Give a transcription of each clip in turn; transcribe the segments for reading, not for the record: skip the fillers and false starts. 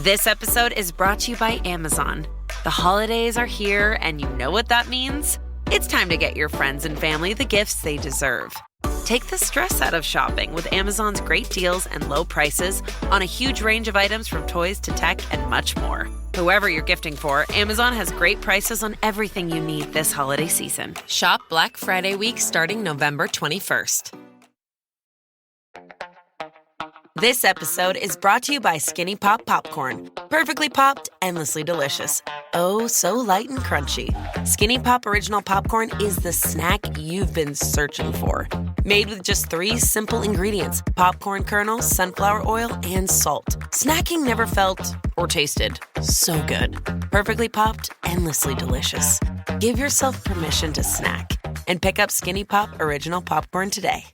This episode is brought to you by Amazon. The holidays are here, and you know what that means? It's time to get your friends and family the gifts they deserve. Take the stress out of shopping with Amazon's great deals and low prices on a huge range of items from toys to tech and much more. Whoever you're gifting for, Amazon has great prices on everything you need this holiday season. Shop Black Friday week starting November 21st. This episode is brought to you by Skinny Pop Popcorn. Perfectly popped, endlessly delicious. Oh, so light and crunchy. Skinny Pop Original Popcorn is the snack you've been searching for. Made with just 3 simple ingredients: popcorn kernels, sunflower oil, and salt. Snacking never felt or tasted so good. Perfectly popped, endlessly delicious. Give yourself permission to snack and pick up Skinny Pop Original Popcorn today.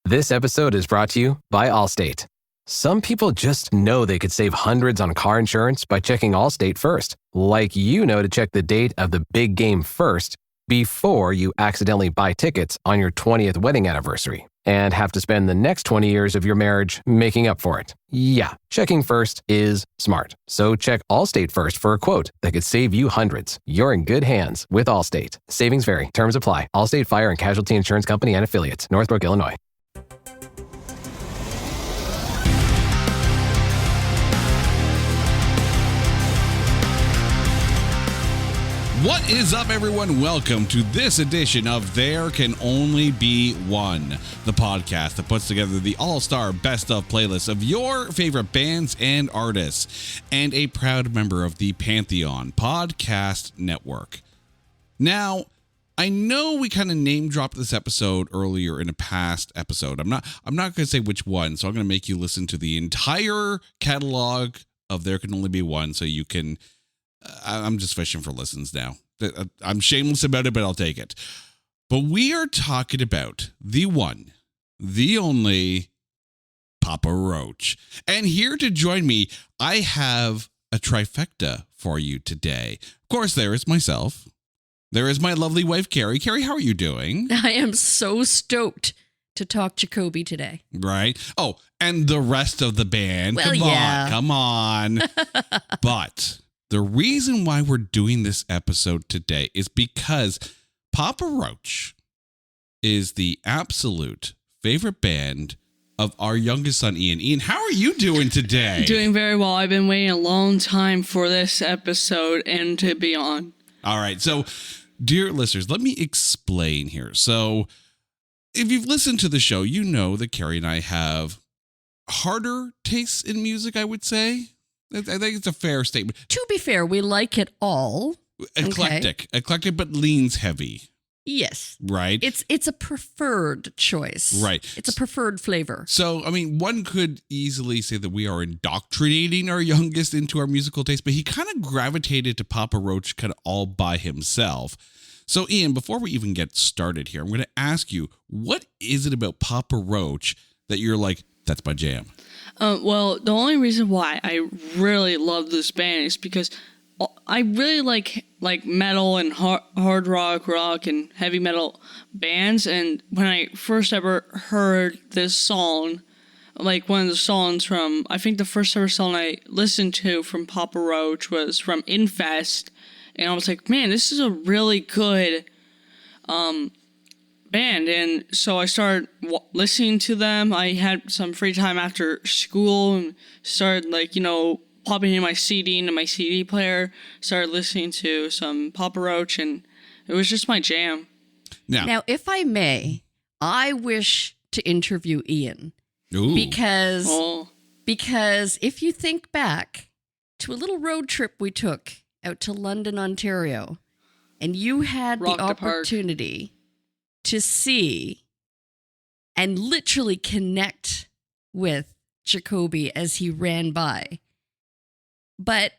This episode is brought to you by Allstate. Some people just know they could save hundreds on car insurance by checking Allstate first, like you know to check the date of the big game first before you accidentally buy tickets on your 20th wedding anniversary and have to spend the next 20 years of your marriage making up for it. Yeah, checking first is smart. So check Allstate first for a quote that could save you hundreds. You're in good hands with Allstate. Savings vary. Terms apply. Allstate Fire and Casualty Insurance Company and Affiliates. Northbrook, Illinois. What is up, everyone? Welcome to this edition of There Can Only Be One, the podcast that puts together the all-star best-of playlist of your favorite bands and artists, and a proud member of the Pantheon Podcast Network. Now, I know we kind of name-dropped this episode earlier in a past episode. I'm not going to say which one, so I'm going to make you listen to the entire catalog of There Can Only Be One so you can... I'm just fishing for listens now. I'm shameless about it, but I'll take it. But we are talking about the one, the only Papa Roach. And here to join me, I have a trifecta for you today. Of course, there is myself. There is my lovely wife, Carrie. Carrie, how are you doing? I am so stoked to talk Jacoby today. Right. Oh, and the rest of the band. Well, yeah. Come on. But... the reason why we're doing this episode today is because Papa Roach is the absolute favorite band of our youngest son, Ian. Ian, how are you doing today? Doing very well. I've been waiting a long time for this episode and to be on. All right. So, dear listeners, let me explain here. So, if you've listened to the show, you know that Carrie and I have harder tastes in music, I would say. I think it's a fair statement. To be fair, we like it all. Eclectic, but leans heavy. Yes. Right? It's a preferred choice. Right. It's a preferred flavor. So, I mean, one could easily say that we are indoctrinating our youngest into our musical taste, but he kind of gravitated to Papa Roach kind of all by himself. So, Ian, before we even get started here, I'm going to ask you, what is it about Papa Roach that you're like, that's my jam? Well, the only reason why I really love this band is because I really like metal and hard rock and heavy metal bands. And when I first ever heard this song, like one of the songs from, I think the first ever song I listened to from Papa Roach was from Infest. And I was like, man, this is a really good band. And so I started listening to them. I had some free time after school and started popping in my CD into my CD player, started listening to some Papa Roach, and it was just my jam. Now, if I may, I wish to interview Ian. Ooh. Because if you think back to a little road trip we took out to London, Ontario, and you had the opportunity to see and literally connect with Jacoby as he ran by. But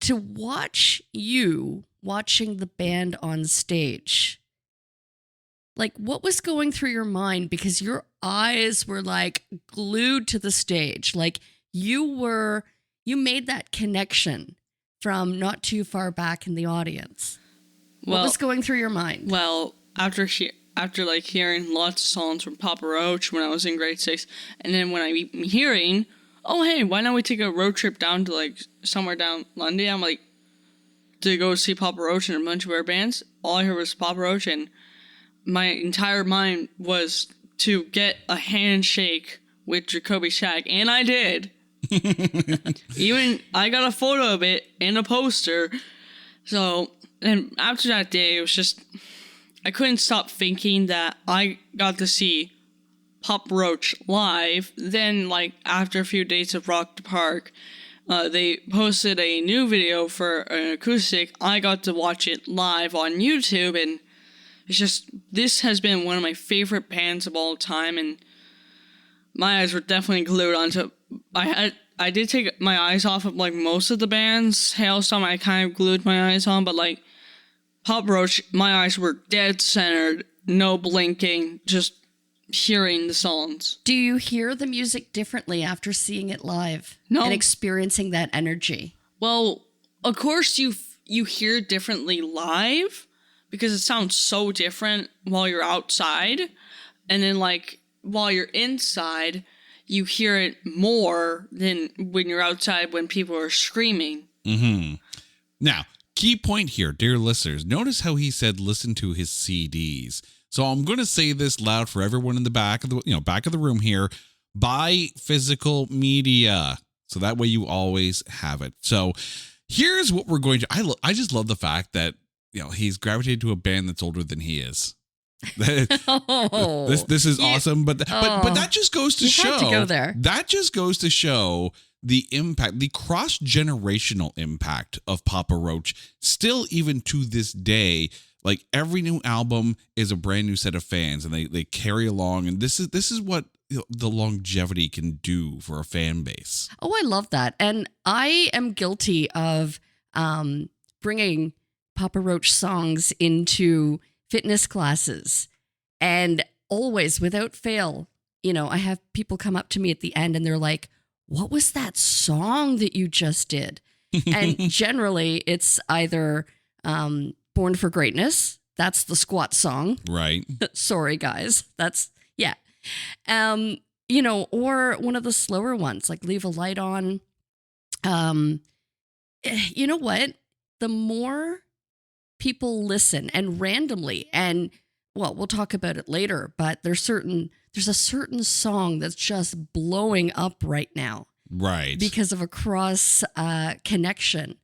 to watch you watching the band on stage, like what was going through your mind? Because your eyes were like glued to the stage. Like you made that connection from not too far back in the audience. What was going through your mind? Well, after hearing lots of songs from Papa Roach when I was in grade 6, and then when I'm hearing oh, hey, why don't we take a road trip down to like somewhere down London? I'm like, to go see Papa Roach and a bunch of our bands. All I heard was Papa Roach, and my entire mind was to get a handshake with Jacoby Shack, and I did. Even I got a photo of it and a poster. So, and after that day, it was just, I couldn't stop thinking that I got to see Papa Roach live. Then, like, after a few days of Rock the Park, they posted a new video for an acoustic. I got to watch it live on YouTube, and it's just, this has been one of my favorite bands of all time, and my eyes were definitely glued onto. I did take my eyes off of like most of the bands. Hailstorm, I kind of glued my eyes on, but like Papa Roach, my eyes were dead centered, no blinking, just hearing the songs. Do you hear the music differently after seeing it live? No. And experiencing that energy? Well, of course you hear differently live because it sounds so different while you're outside, and then like while you're inside, you hear it more than when you're outside when people are screaming. Mm-hmm. Now, key point here, dear listeners. Notice how he said listen to his CDs. So I'm going to say this loud for everyone in the back of the room here. Buy physical media, so that way you always have it. So here's what we're going to. I just love the fact that he's gravitated to a band that's older than he is. This is awesome, but that just goes to show. Had to go there. That just goes to show the impact, the cross-generational impact of Papa Roach. Still, even to this day, like every new album is a brand new set of fans, and they carry along. And this is what the longevity can do for a fan base. Oh, I love that, and I am guilty of bringing Papa Roach songs into fitness classes, and always without fail, I have people come up to me at the end and they're like, what was that song that you just did? And generally it's either Born for Greatness. That's the squat song. Right. Sorry, guys. That's, yeah. Or one of the slower ones, like Leave a Light On. You know what? The more people listen and randomly, and well, we'll talk about it later, but there's a certain song that's just blowing up right now. Right. Because of a cross connection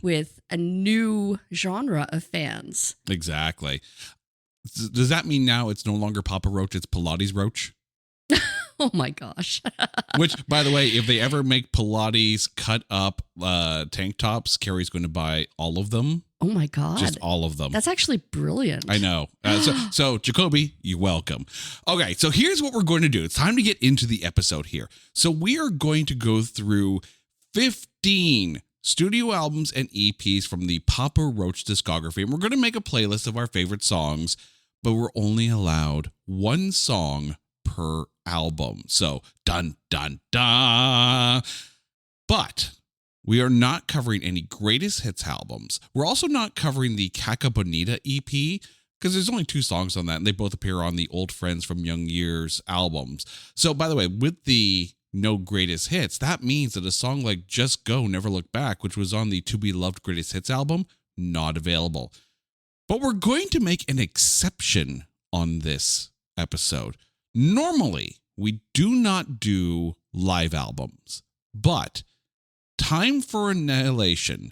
with a new genre of fans. Exactly. Does that mean now it's no longer Papa Roach, it's Pilates Roach? Oh my gosh. Which, by the way, if they ever make Pilates cut up tank tops, Carrie's going to buy all of them. Oh my God. Just all of them. That's actually brilliant. I know. So Jacoby, you're welcome. Okay, so here's what we're going to do. It's time to get into the episode here. So we are going to go through 15 studio albums and EPs from the Papa Roach discography. And we're going to make a playlist of our favorite songs, but we're only allowed one song per album. So dun, dun, dun. But we are not covering any greatest hits albums. We're also not covering the Caca Bonita EP because there's only 2 songs on that, and they both appear on the Old Friends from Young Years albums. So, by the way, with the no greatest hits, that means that a song like Just Go, Never Look Back, which was on the To Be Loved Greatest Hits album, not available. But we're going to make an exception on this episode. Normally, we do not do live albums, but Time for Annihilation,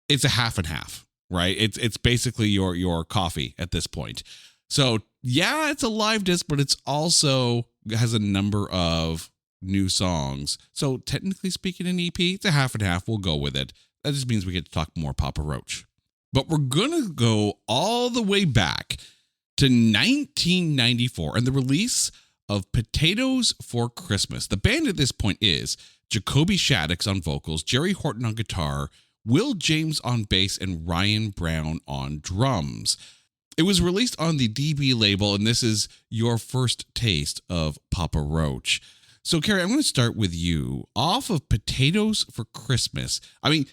it's a half and half, right? It's basically your coffee at this point. So yeah, it's a live disc, but it's also has a number of new songs. So technically speaking, an EP, it's a half and half. We'll go with it. That just means we get to talk more Papa Roach. But we're gonna go all the way back to 1994 and the release of Potatoes for Christmas. The band at this point is Jacoby Shaddix on vocals, Jerry Horton on guitar, Will James on bass, and Ryan Brown on drums. It was released on the DB label, and this is your first taste of Papa Roach. So, Carrie, I'm going to start with you. Off of Potatoes for Christmas, I mean,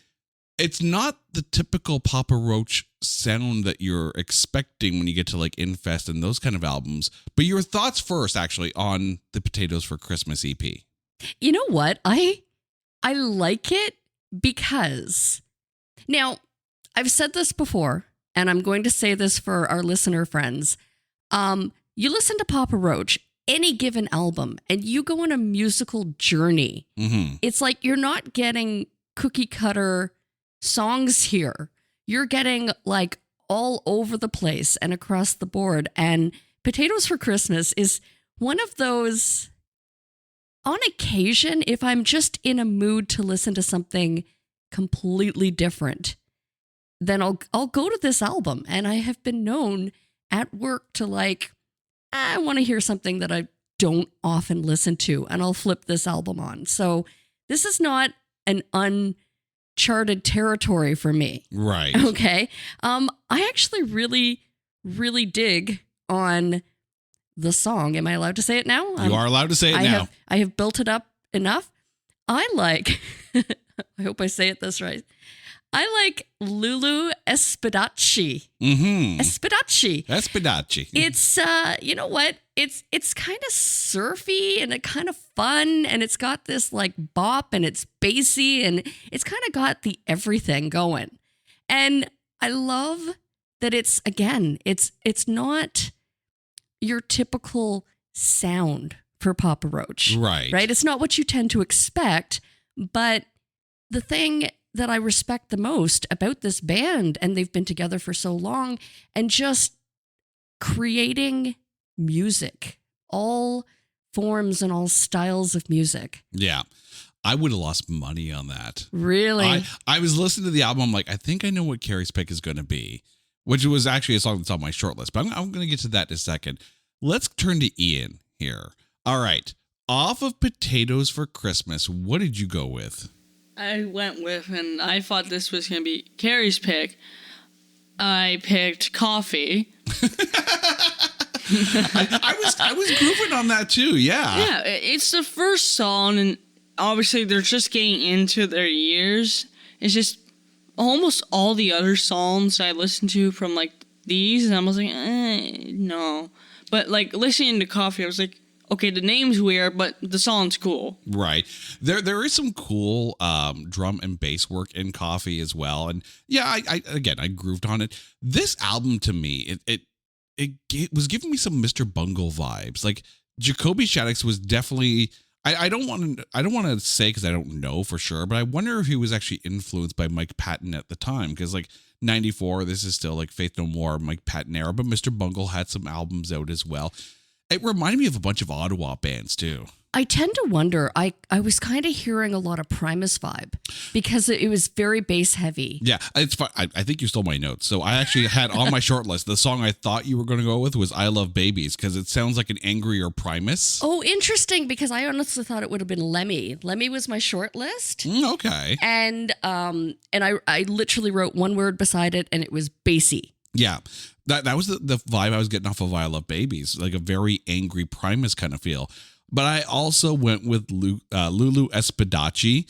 it's not the typical Papa Roach sound that you're expecting when you get to like Infest and those kind of albums, but your thoughts first, actually, on the Potatoes for Christmas EP. You know what? I like it because now I've said this before, and I'm going to say this for our listener friends. You listen to Papa Roach, any given album, and you go on a musical journey. Mm-hmm. It's like you're not getting cookie cutter songs here. You're getting like all over the place and across the board. And Potatoes for Christmas is one of those, on occasion, if I'm just in a mood to listen to something completely different, then I'll go to this album. And I have been known at work to like, I want to hear something that I don't often listen to, and I'll flip this album on. So this is not an uncharted territory for me. Right. Okay. I actually really, really dig on the song. Am I allowed to say it now? You are allowed to say it now. I have built it up enough. I like, I hope I say it this right. I like Lulu Espadachi. Mm-hmm. Espadachi. It's, you know what? It's kind of surfy and it kind of fun, and it's got this like bop, and it's bassy, and it's kind of got the everything going. And I love that it's not your typical sound for Papa Roach. Right. Right? It's not what you tend to expect, but the thing that I respect the most about this band, and they've been together for so long, and just creating music, all forms and all styles of music. Yeah. I would have lost money on that. Really? I was listening to the album. I'm like, I think I know what Carrie's pick is going to be, which was actually a song that's on my short list, but I'm going to get to that in a second. Let's turn to Ian here. All right. Off of Potatoes for Christmas, what did you go with? I went with, and I thought this was going to be Carrie's pick. I picked Coffee. I was grooving on that too. Yeah. Yeah, it's the first song, and obviously they're just getting into their years. It's just almost all the other songs I listened to from like these, and I was like, no. But like listening to Coffee, I was like, okay, the name's weird, but the song's cool. Right. There is some cool drum and bass work in Coffee as well. And yeah, I grooved on it. This album to me, it was giving me some Mr. Bungle vibes. Like Jacoby Shaddix was definitely, I don't want to say because I don't know for sure, but I wonder if he was actually influenced by Mike Patton at the time, because like 94, this is still like Faith No More, Mike Patton era, but Mr. Bungle had some albums out as well. It reminded me of a bunch of Ottawa bands too. I tend to wonder, I was kind of hearing a lot of Primus vibe because it was very bass heavy. Yeah, it's fun. I think you stole my notes. So I actually had on my short list, the song I thought you were going to go with was I Love Babies, because it sounds like an angrier Primus. Oh, interesting, because I honestly thought it would have been Lemmy. Lemmy was my short list. Okay. And I literally wrote one word beside it, and it was bassy. Yeah, that was the vibe I was getting off of I Love Babies, like a very angry Primus kind of feel. But I also went with Lulu Espadachi,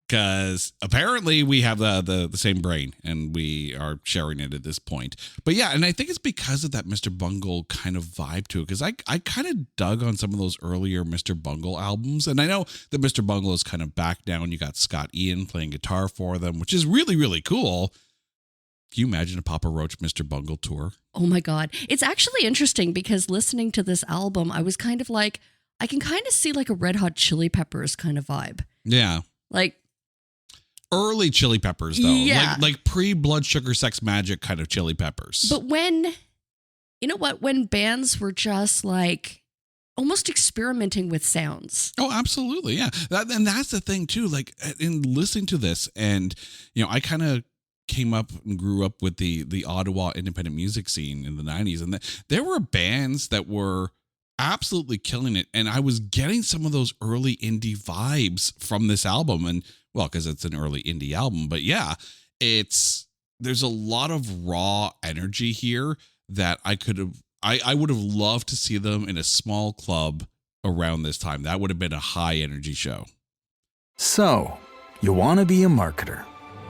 because apparently we have the same brain and we are sharing it at this point. But yeah, and I think it's because of that Mr. Bungle kind of vibe to it, because I kind of dug on some of those earlier Mr. Bungle albums. And I know that Mr. Bungle is kind of back down. You got Scott Ian playing guitar for them, which is really, really cool. Can you imagine a Papa Roach Mr. Bungle tour? Oh my God. It's actually interesting because listening to this album, I was kind of like, I can kind of see like a Red Hot Chili Peppers kind of vibe. Yeah. Like early Chili Peppers though. Yeah. Like pre-Blood Sugar Sex Magic kind of Chili Peppers. But when, you know what, when bands were just like almost experimenting with sounds. Oh, absolutely. Yeah. And that's the thing too. Like in listening to this, and you know, I kind of came up and grew up with the Ottawa independent music scene in the 90s. And there were bands that were absolutely killing it. And I was getting some of those early indie vibes from this album. And well, because it's an early indie album. But yeah, there's a lot of raw energy here that I would have loved to see them in a small club around this time. That would have been a high energy show. So, you want to be a marketer.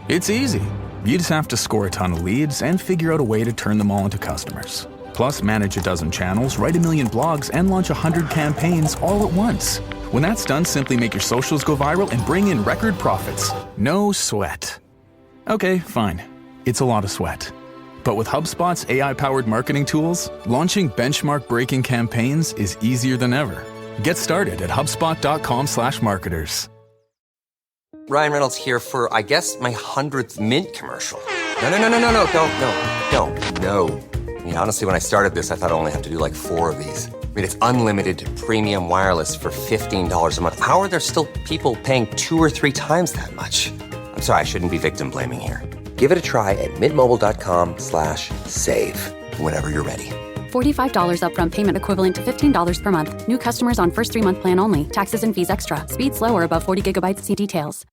It's easy. You just have to score a ton of leads and figure out a way to turn them all into customers. Plus, manage a dozen channels, write 1 million blogs, and launch 100 campaigns all at once. When that's done, simply make your socials go viral and bring in record profits. No sweat. Okay, fine. It's a lot of sweat. But with HubSpot's AI-powered marketing tools, launching benchmark-breaking campaigns is easier than ever. Get started at HubSpot.com/marketers. Ryan Reynolds here for, I guess, my 100th Mint commercial. No, don't. I mean, honestly, when I started this, I thought I only have to do like 4 of these. I mean, it's unlimited premium wireless for $15 a month. How are there still people paying 2 or 3 times that much? I'm sorry, I shouldn't be victim blaming here. Give it a try at mintmobile.com/save. Whenever you're ready. $45 upfront payment equivalent to $15 per month. New customers on first 3-month plan only. Taxes and fees extra. Speed slower above 40 gigabytes. See details.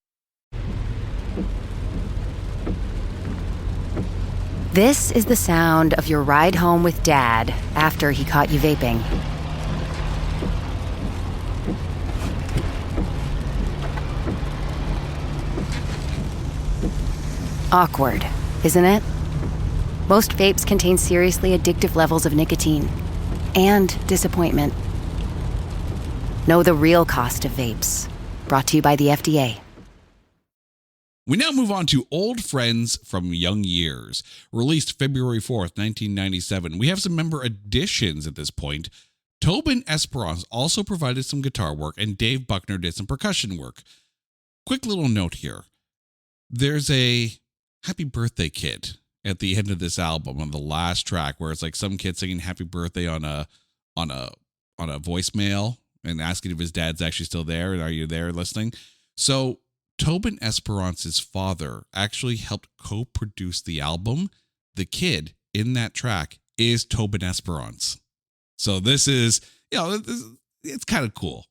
This is the sound of your ride home with Dad after he caught you vaping. Awkward, isn't it? Most vapes contain seriously addictive levels of nicotine and disappointment. Know the real cost of vapes. Brought to you by the FDA. We now move on to Old Friends from Young Years, released February 4th, 1997. We have some member additions at this point. Tobin Esperance also provided some guitar work, and Dave Buckner did some percussion work. Quick little note here. There's a Happy Birthday Kid at the end of this album on the last track, where it's like some kid singing happy birthday on a voicemail and asking if his dad's actually still there and are you there listening. So Tobin Esperance's father actually helped co-produce the album. The kid in that track is Tobin Esperance. So this is, it's kind of cool.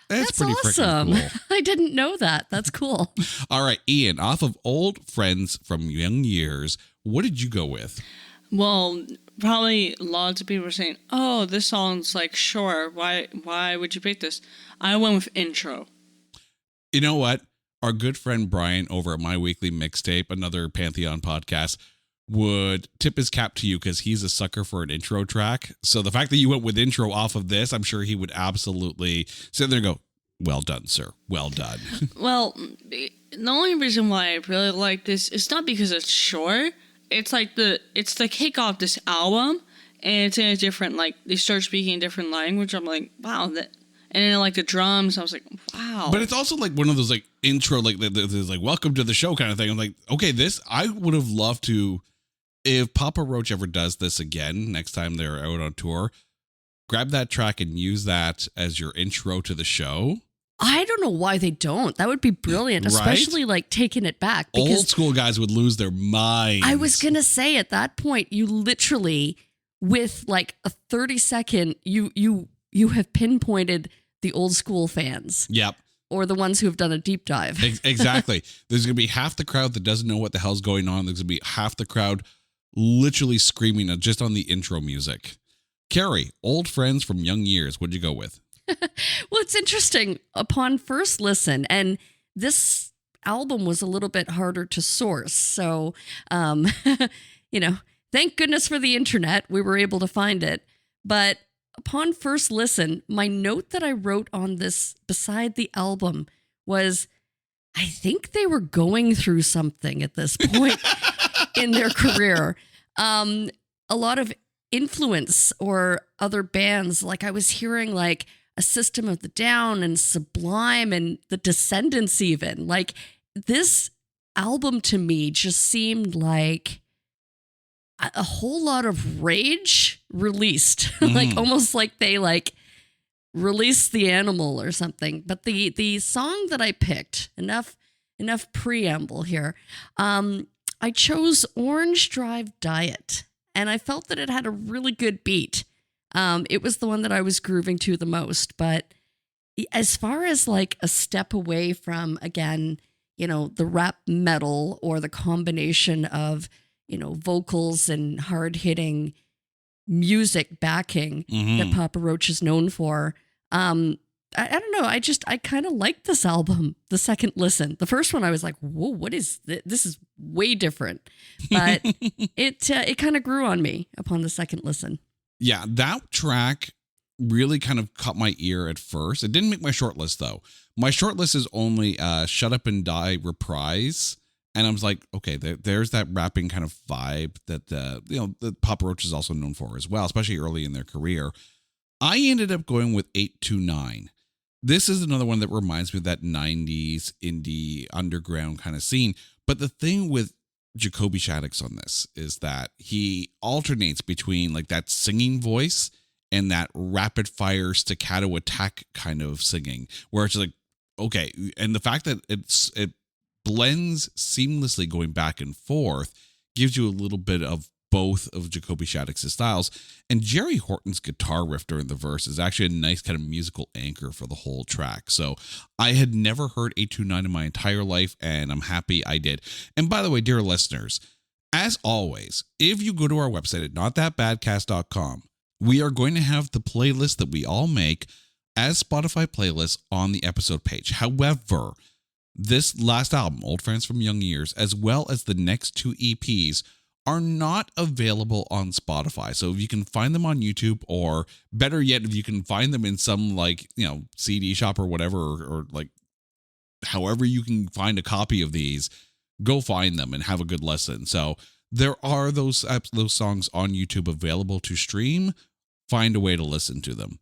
That's pretty awesome. Cool. I didn't know that. That's cool. All right, Ian, off of Old Friends from Young Years, what did you go with? Well, probably lots of people are saying, oh, this song's like, sure, why would you pick this? I went with Intro. You know what? Our good friend Brian over at My Weekly Mixtape, another Pantheon podcast, would tip his cap to you because he's a sucker for an intro track. So the fact that you went with Intro off of this, I'm sure he would absolutely sit there and go, well done, sir. Well done. Well, the only reason why I really like this is not because it's short. It's like it's the kick off this album, and it's in a different, like, they start speaking a different language. I'm like, wow, that. And then like the drums, I was like, wow. But it's also like one of those like intro, like there's like welcome to the show kind of thing. I'm like, okay, this, I would have loved to, if Papa Roach ever does this again, next time they're out on tour, grab that track and use that as your intro to the show. I don't know why they don't. That would be brilliant, Right? especially like taking it back. Because Old school guys would lose their minds. I was going to say at that point, you literally, with like a 30-second, you have pinpointed the old school fans. Yep. Or the ones who have done a deep dive. Exactly. There's going to be half the crowd that doesn't know what the hell's going on. There's going to be half the crowd literally screaming just on the intro music. Carrie, Old Friends from Young Years, what'd you go with? Well, it's interesting. Upon first listen, and this album was a little bit harder to source. So, thank goodness for the internet. We were able to find it. But upon first listen, my note that I wrote on this beside the album was, I think they were going through something at this point in their career. A lot of influence or other bands, like I was hearing like a System of the Down and Sublime and the Descendants even. Like this album to me just seemed like a whole lot of rage released, like almost like they like released the animal or something. But the song that I picked, enough preamble here. I chose Orange Drive Diet, and I felt that it had a really good beat. It was the one that I was grooving to the most. But as far as like a step away from, again, the rap metal or the combination of vocals and hard-hitting music backing that Papa Roach is known for. I don't know. I kind of liked this album, the second listen. The first one, I was like, whoa, what is this? This is way different. But it kind of grew on me upon the second listen. Yeah, that track really kind of caught my ear at first. It didn't make my short list though. My short list is only Shut Up and Die Reprise. And I was like, okay, there's that rapping kind of vibe that the Papa Roach is also known for as well, especially early in their career. I ended up going with 829. This is another one that reminds me of that 90s indie underground kind of scene. But the thing with Jacoby Shaddix on this is that he alternates between like that singing voice and that rapid fire staccato attack kind of singing, where it's like, okay, and the fact that it blends seamlessly going back and forth gives you a little bit of both of Jacoby Shaddix's styles. And Jerry Horton's guitar riff during the verse is actually a nice kind of musical anchor for the whole track. So I had never heard 829 in my entire life, and I'm happy I did. And by the way, dear listeners, as always, if you go to our website at notthatbadcast.com, we are going to have the playlist that we all make as Spotify playlists on the episode page. However, this last album, Old Friends from Young Years, as well as the next 2 EPs, are not available on Spotify. So if you can find them on YouTube, or better yet, if you can find them in some CD shop or whatever, or like however you can find a copy of these, go find them and have a good listen. So there are those songs on YouTube available to stream. Find a way to listen to them.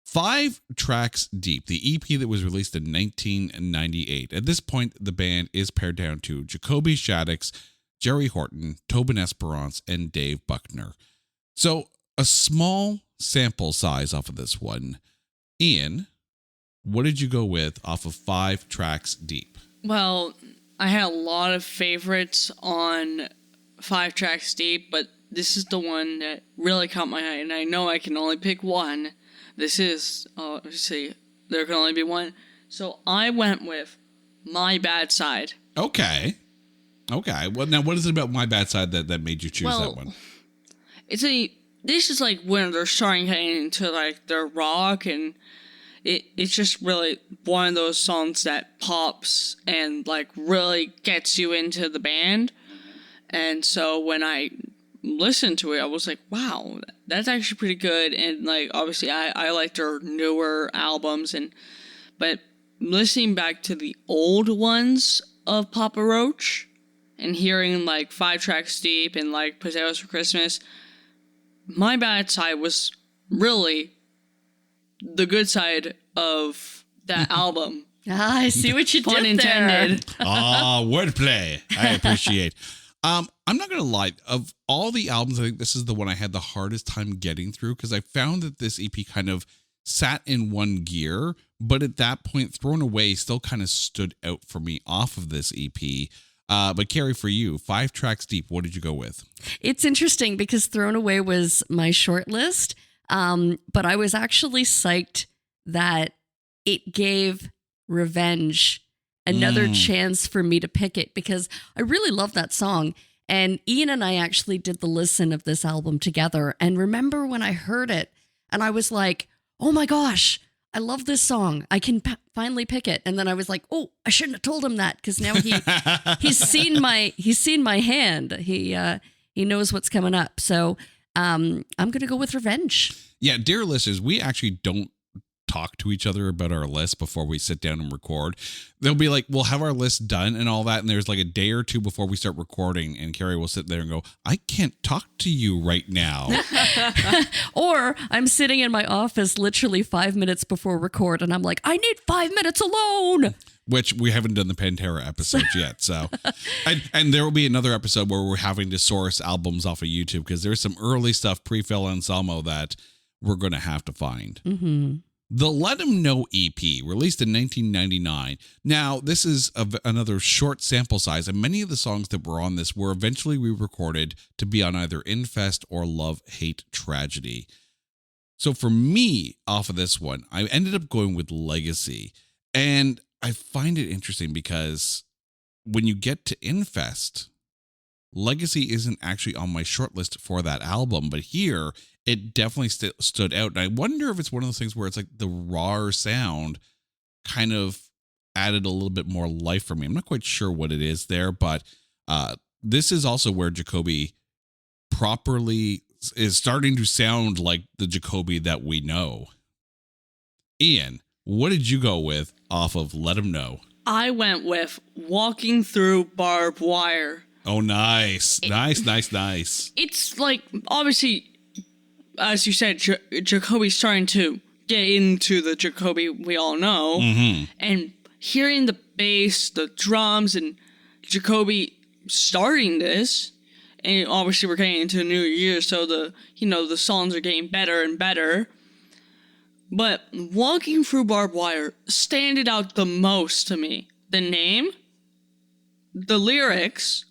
5 Tracks Deep, the EP that was released in 1998. At this point, the band is pared down to Jacoby Shaddix, Jerry Horton, Tobin Esperance, and Dave Buckner. So a small sample size off of this one. Ian, what did you go with off of 5 Tracks Deep? Well, I had a lot of favorites on 5 Tracks Deep, but this is the one that really caught my eye, and I know I can only pick one. This is, let's see, there can only be one. So I went with My Bad Side. Okay. Well, now what is it about My Bad Side that made you choose that one? This is like when they're starting getting into like their rock, and it's just really one of those songs that pops and like really gets you into the band. And so when I listened to it, I was like, wow, that's actually pretty good. And like obviously I like their newer albums, but listening back to the old ones of Papa Roach and hearing like 5 Tracks Deep and like Potatoes for Christmas, My Bad Side was really the good side of that album. I see what you Pun did intended. there. Wordplay. I appreciate. I'm not going to lie. Of all the albums, I think this is the one I had the hardest time getting through, because I found that this EP kind of sat in one gear, but at that point, Thrown Away still kind of stood out for me off of this EP. But Carrie, for you, 5 Tracks Deep, what did you go with? It's interesting because Thrown Away was my short list, but I was actually psyched that it gave Revenge another chance for me to pick it, because I really love that song. And Ian and I actually did the listen of this album together. And remember when I heard it and I was like, oh my gosh, I love this song. I can finally pick it. And then I was like, oh, I shouldn't have told him that, because now he's seen my hand. He knows what's coming up. So I'm going to go with Revenge. Yeah, dear listeners, we actually don't talk to each other about our list before we sit down and record. They'll be like, we'll have our list done and all that, and there's like a day or two before we start recording, and Carrie will sit there and go, I can't talk to you right now. Or I'm sitting in my office literally 5 minutes before record, and I'm like, I need 5 minutes alone. Which we haven't done the Pantera episodes yet. So, and there will be another episode where we're having to source albums off of YouTube, because there's some early stuff, pre-Phil Anselmo, that we're going to have to find. Mm-hmm. The Let 'Em Know EP, released in 1999. Now, this is another short sample size, and many of the songs that were on this were eventually re-recorded to be on either Infest or Love, Hate, Tragedy. So for me, off of this one, I ended up going with Legacy. And I find it interesting because when you get to Infest, Legacy isn't actually on my short list for that album, but here it definitely stood out. And I wonder if it's one of those things where it's like the raw sound kind of added a little bit more life for me. I'm not quite sure what it is there, but this is also where Jacoby properly is starting to sound like the Jacoby that we know. Ian, what did you go with off of Let 'Em Know? I went with Walking Through Barbed Wire. Oh, nice. Nice. It's like, obviously, as you said, Jacoby's starting to get into the Jacoby we all know. Mm-hmm. And hearing the bass, the drums, and Jacoby starting this, and obviously we're getting into a new year, so the songs are getting better and better. But Walking Through Barbed Wire standed out the most to me. The name, the lyrics,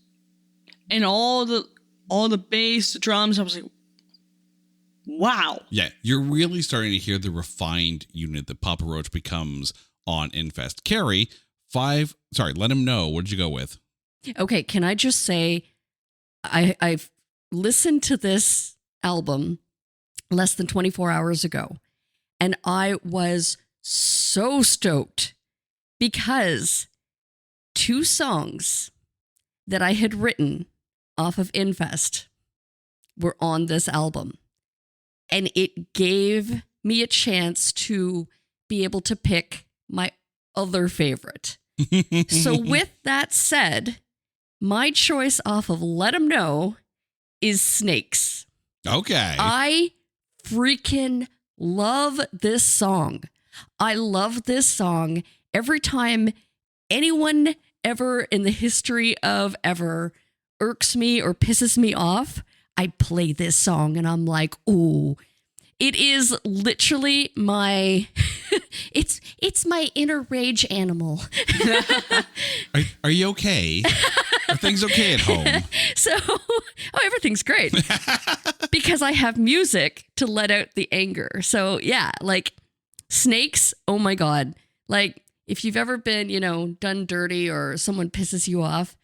and all the bass, the drums. I was like, wow. Yeah, you're really starting to hear the refined unit that Papa Roach becomes on Infest. Carrie, Let 'Em Know. What did you go with? Okay, can I just say, I've listened to this album less than 24 hours ago, and I was so stoked because 2 songs that I had written off of Infest were on this album. And it gave me a chance to be able to pick my other favorite. So with that said, my choice off of Let 'Em Know is Snakes. Okay. I freaking love this song. I love this song. Every time anyone ever in the history of ever irks me or pisses me off, I play this song and I'm like, ooh, it is literally my, it's my inner rage animal. Are you okay? Are things okay at home? So, everything's great because I have music to let out the anger. So yeah, like Snakes. Oh my God. Like if you've ever been, done dirty or someone pisses you off,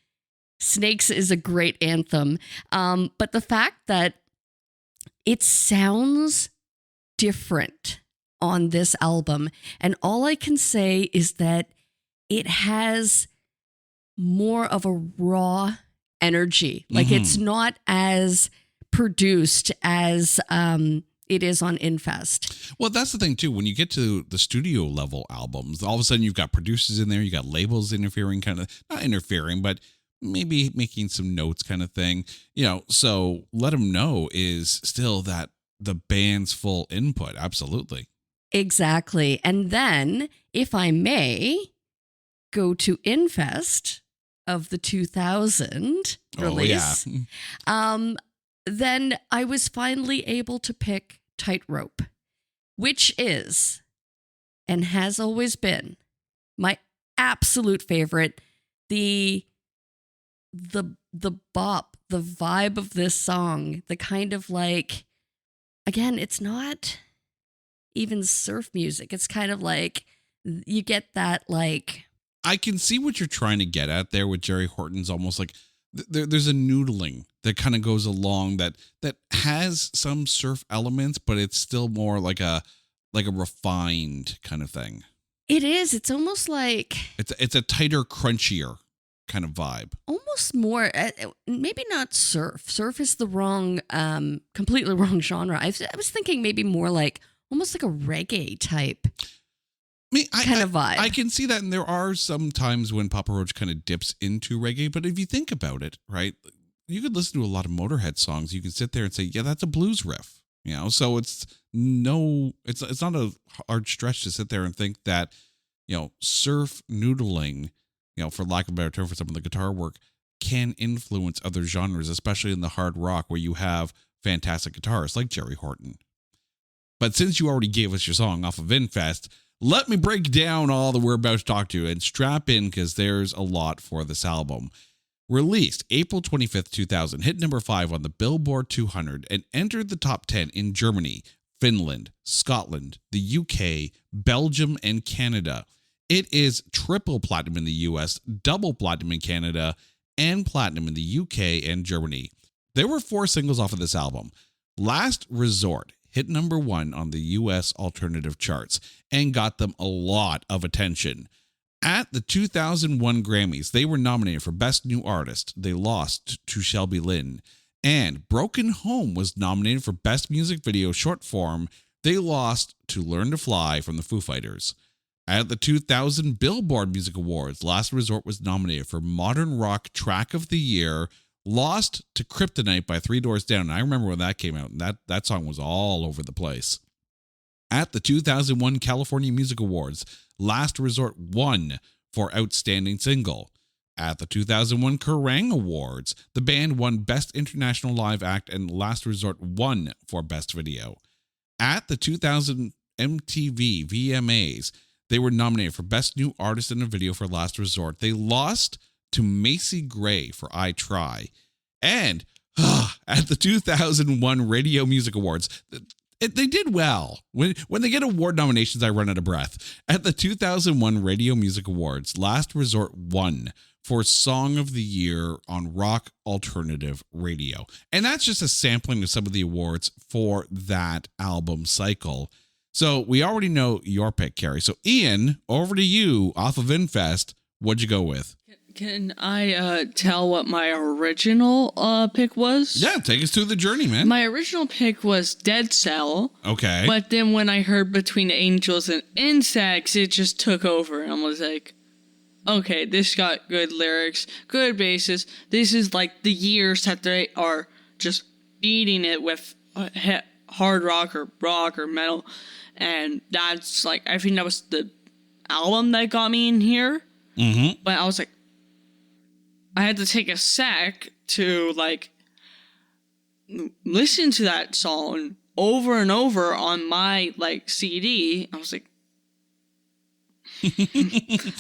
Snakes is a great anthem. But the fact that it sounds different on this album, and all I can say is that it has more of a raw energy. Like it's not as produced as it is on Infest. Well, that's the thing too. When you get to the studio level albums, all of a sudden you've got producers in there, you got labels interfering, not interfering, but maybe making some notes kind of thing. So Let 'Em Know is still that the band's full input. Absolutely. Exactly. And then, if I may, go to Infest of the 2000 release. Oh, yeah. Then I was finally able to pick Tightrope, which is and has always been my absolute favorite. The bop, the vibe of this song, the kind of like, again, it's not even surf music. It's kind of like you get that like. I can see what you're trying to get at there with Jerry Horton's almost like there's a noodling that kind of goes along that has some surf elements, but it's still more like a refined kind of thing. It is. It's almost like it's a tighter, crunchier kind of vibe. Almost more, maybe not surf. Surf is the wrong, completely wrong genre. I was thinking maybe more like almost like a reggae type. Kind of vibe. I can see that, and there are some times when Papa Roach kind of dips into reggae, but if you think about it, right, you could listen to a lot of Motorhead songs. You can sit there and say, yeah, that's a blues riff, so it's not a hard stretch to sit there and think that, surf noodling, for lack of a better term for some of the guitar work, can influence other genres, especially in the hard rock where you have fantastic guitarists like Jerry Horton. But since you already gave us your song off of Infest, let me break down all that we're about to talk to and strap in because there's a lot for this album. Released April 25th, 2000, hit number 5 on the Billboard 200 and entered the top 10 in Germany, Finland, Scotland, the UK, Belgium, and Canada. It is triple platinum in the US, double platinum in Canada, and platinum in the UK and Germany. There were 4 singles off of this album. Last Resort hit number 1 on the US alternative charts and got them a lot of attention. At the 2001 Grammys, they were nominated for Best New Artist. They lost to Shelby Lynne. And Broken Home was nominated for Best Music Video Short Form. They lost to Learn to Fly from the Foo Fighters. At the 2000 Billboard Music Awards, Last Resort was nominated for Modern Rock Track of the Year, lost to Kryptonite by Three Doors Down. And I remember when that came out, and that song was all over the place. At the 2001 California Music Awards, Last Resort won for Outstanding Single. At the 2001 Kerrang! Awards, the band won Best International Live Act and Last Resort won for Best Video. At the 2000 MTV VMAs, they were nominated for Best New Artist in a Video for Last Resort. They lost to Macy Gray for I Try. And at the 2001 Radio Music Awards, they did well. When they get award nominations, I run out of breath. At the 2001 Radio Music Awards, Last Resort won for Song of the Year on Rock Alternative Radio. And that's just a sampling of some of the awards for that album cycle. So we already know your pick, Carrie. So Ian, over to you off of Infest. What'd you go with? Can I tell what my original pick was? Yeah, take us through the journey, man. My original pick was Dead Cell. Okay. But then when I heard Between Angels and Insects, it just took over. And I was like, okay, this got good lyrics, good bases. This is like the years that they are just beating it with hard rock or metal. And that's like, I think that was the album that got me in here. Mm-hmm. But I was like, I had to take a sec to like listen to that song over and over on my like CD. I was like,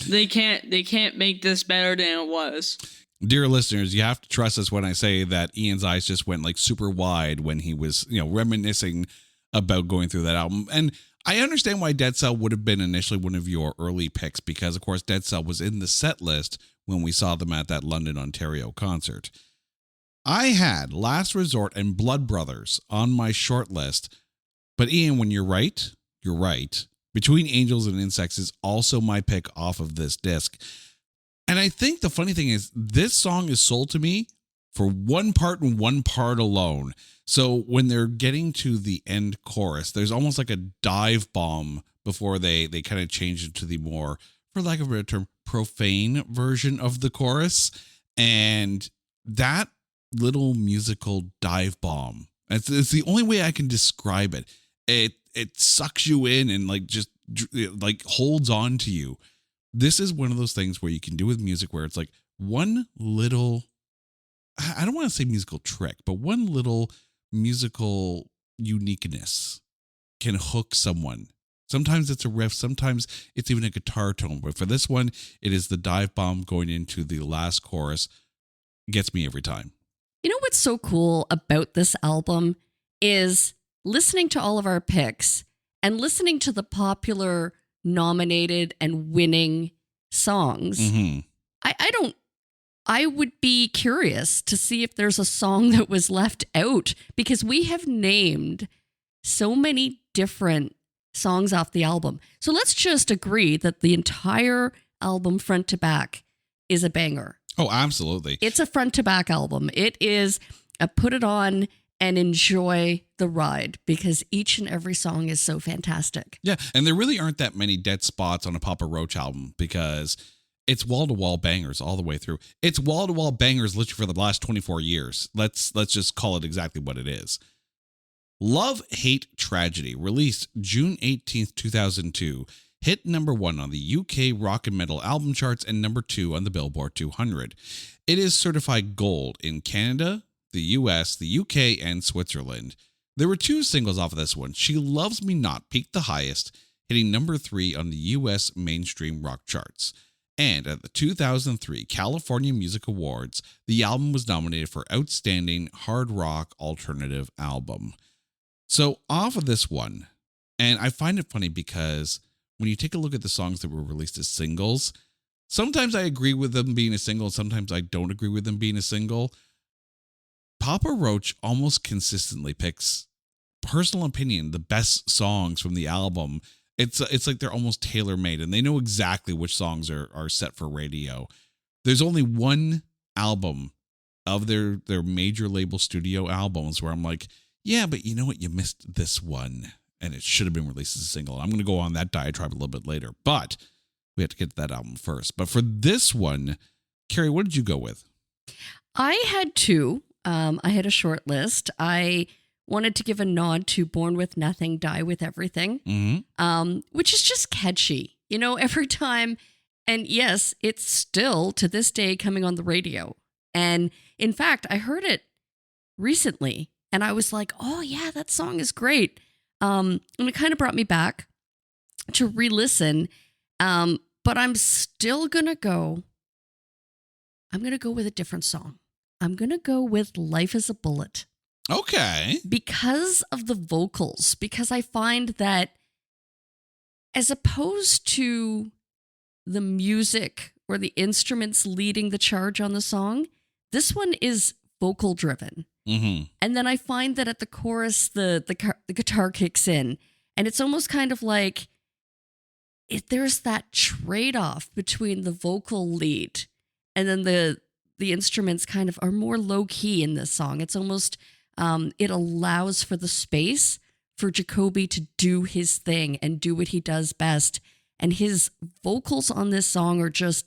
they can't make this better than it was. Dear listeners, you have to trust us when I say that Ian's eyes just went like super wide when he was, reminiscing about going through that album. And I understand why Dead Cell would have been initially one of your early picks because, of course, Dead Cell was in the set list when we saw them at that London, Ontario concert. I had Last Resort and Blood Brothers on my short list. But Ian, when you're right, you're right. Between Angels and Insects is also my pick off of this disc. And I think the funny thing is this song is sold to me for one part and one part alone. So when they're getting to the end chorus, there's almost like a dive bomb before they kind of change it to the more, for lack of a better term, profane version of the chorus. And that little musical dive bomb, it's the only way I can describe it. It sucks you in and like just like holds on to you. This is one of those things where you can do with music where it's like one little, I don't want to say musical trick, but one little musical uniqueness can hook someone. Sometimes it's a riff, sometimes it's even a guitar tone, but for this one, it is the dive bomb going into the last chorus. It gets me every time. You know what's so cool about this album is listening to all of our picks and listening to the popular nominated and winning songs. Mm-hmm. I would be curious to see if there's a song that was left out because we have named so many different songs off the album. So let's just agree that the entire album front to back is a banger. Oh, absolutely. It's a front to back album. It is a put it on and enjoy the ride because each and every song is so fantastic. Yeah, and there really aren't that many dead spots on a Papa Roach album because it's wall-to-wall bangers all the way through. It's wall-to-wall bangers literally for the last 24 years. Let's just call it exactly what it is. Love, Hate, Tragedy, released June 18th, 2002, hit number 1 on the UK rock and metal album charts and number 2 on the Billboard 200. It is certified gold in Canada, the US, the UK, and Switzerland. There were 2 singles off of this one. She Loves Me Not peaked the highest, hitting number 3 on the US mainstream rock charts. And at the 2003 California Music Awards, the album was nominated for Outstanding Hard Rock Alternative Album. So off of this one, and I find it funny because when you take a look at the songs that were released as singles, sometimes I agree with them being a single, sometimes I don't agree with them being a single. Papa Roach almost consistently picks, personal opinion, the best songs from the album. It's like they're almost tailor-made and they know exactly which songs are set for radio. There's only one album of their major label studio albums where I'm like, yeah, but you know what? You missed this one, and it should have been released as a single. I'm going to go on that diatribe a little bit later, but we have to get to that album first. But for this one, Carrie, what did you go with? I had two. I had a short list. I wanted to give a nod to Born With Nothing, Die With Everything, which is just catchy. You know, every time. And yes, it's still to this day coming on the radio. And in fact, I heard it recently and I was like, oh yeah, that song is great. And it kind of brought me back to re-listen. But I'm still going to go. I'm going to go with a different song. I'm going to go with Life is a Bullet. Okay. Because of the vocals, because I find that as opposed to the music or the instruments leading the charge on the song, this one is vocal driven. Mm-hmm. And then I find that at the chorus, the guitar kicks in, and it's almost kind of like there's that trade-off between the vocal lead and then the instruments kind of are more low-key in this song. It's almost, it allows for the space for Jacoby to do his thing and do what he does best. And his vocals on this song are just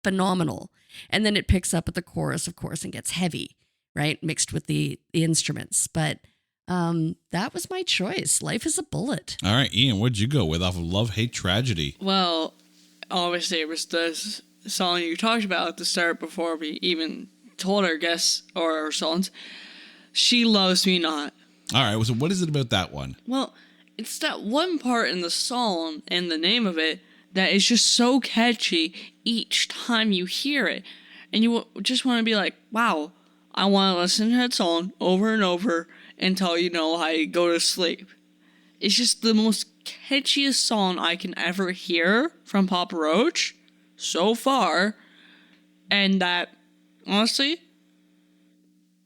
phenomenal. And then it picks up at the chorus, of course, and gets heavy, right? Mixed with the instruments. But that was my choice. Life is a Bullet. All right, Ian, what'd you go with off of Love, Hate, Tragedy? Well, obviously it was the song you talked about at the start before we even told our guests or our songs. She Loves Me Not. All right, so what is it about that one? Well, it's that one part in the song and the name of it that is just so catchy each time you hear it. And you just want to be like, wow, I want to listen to that song over and over until, I go to sleep. It's just the most catchiest song I can ever hear from Papa Roach so far. And that, honestly,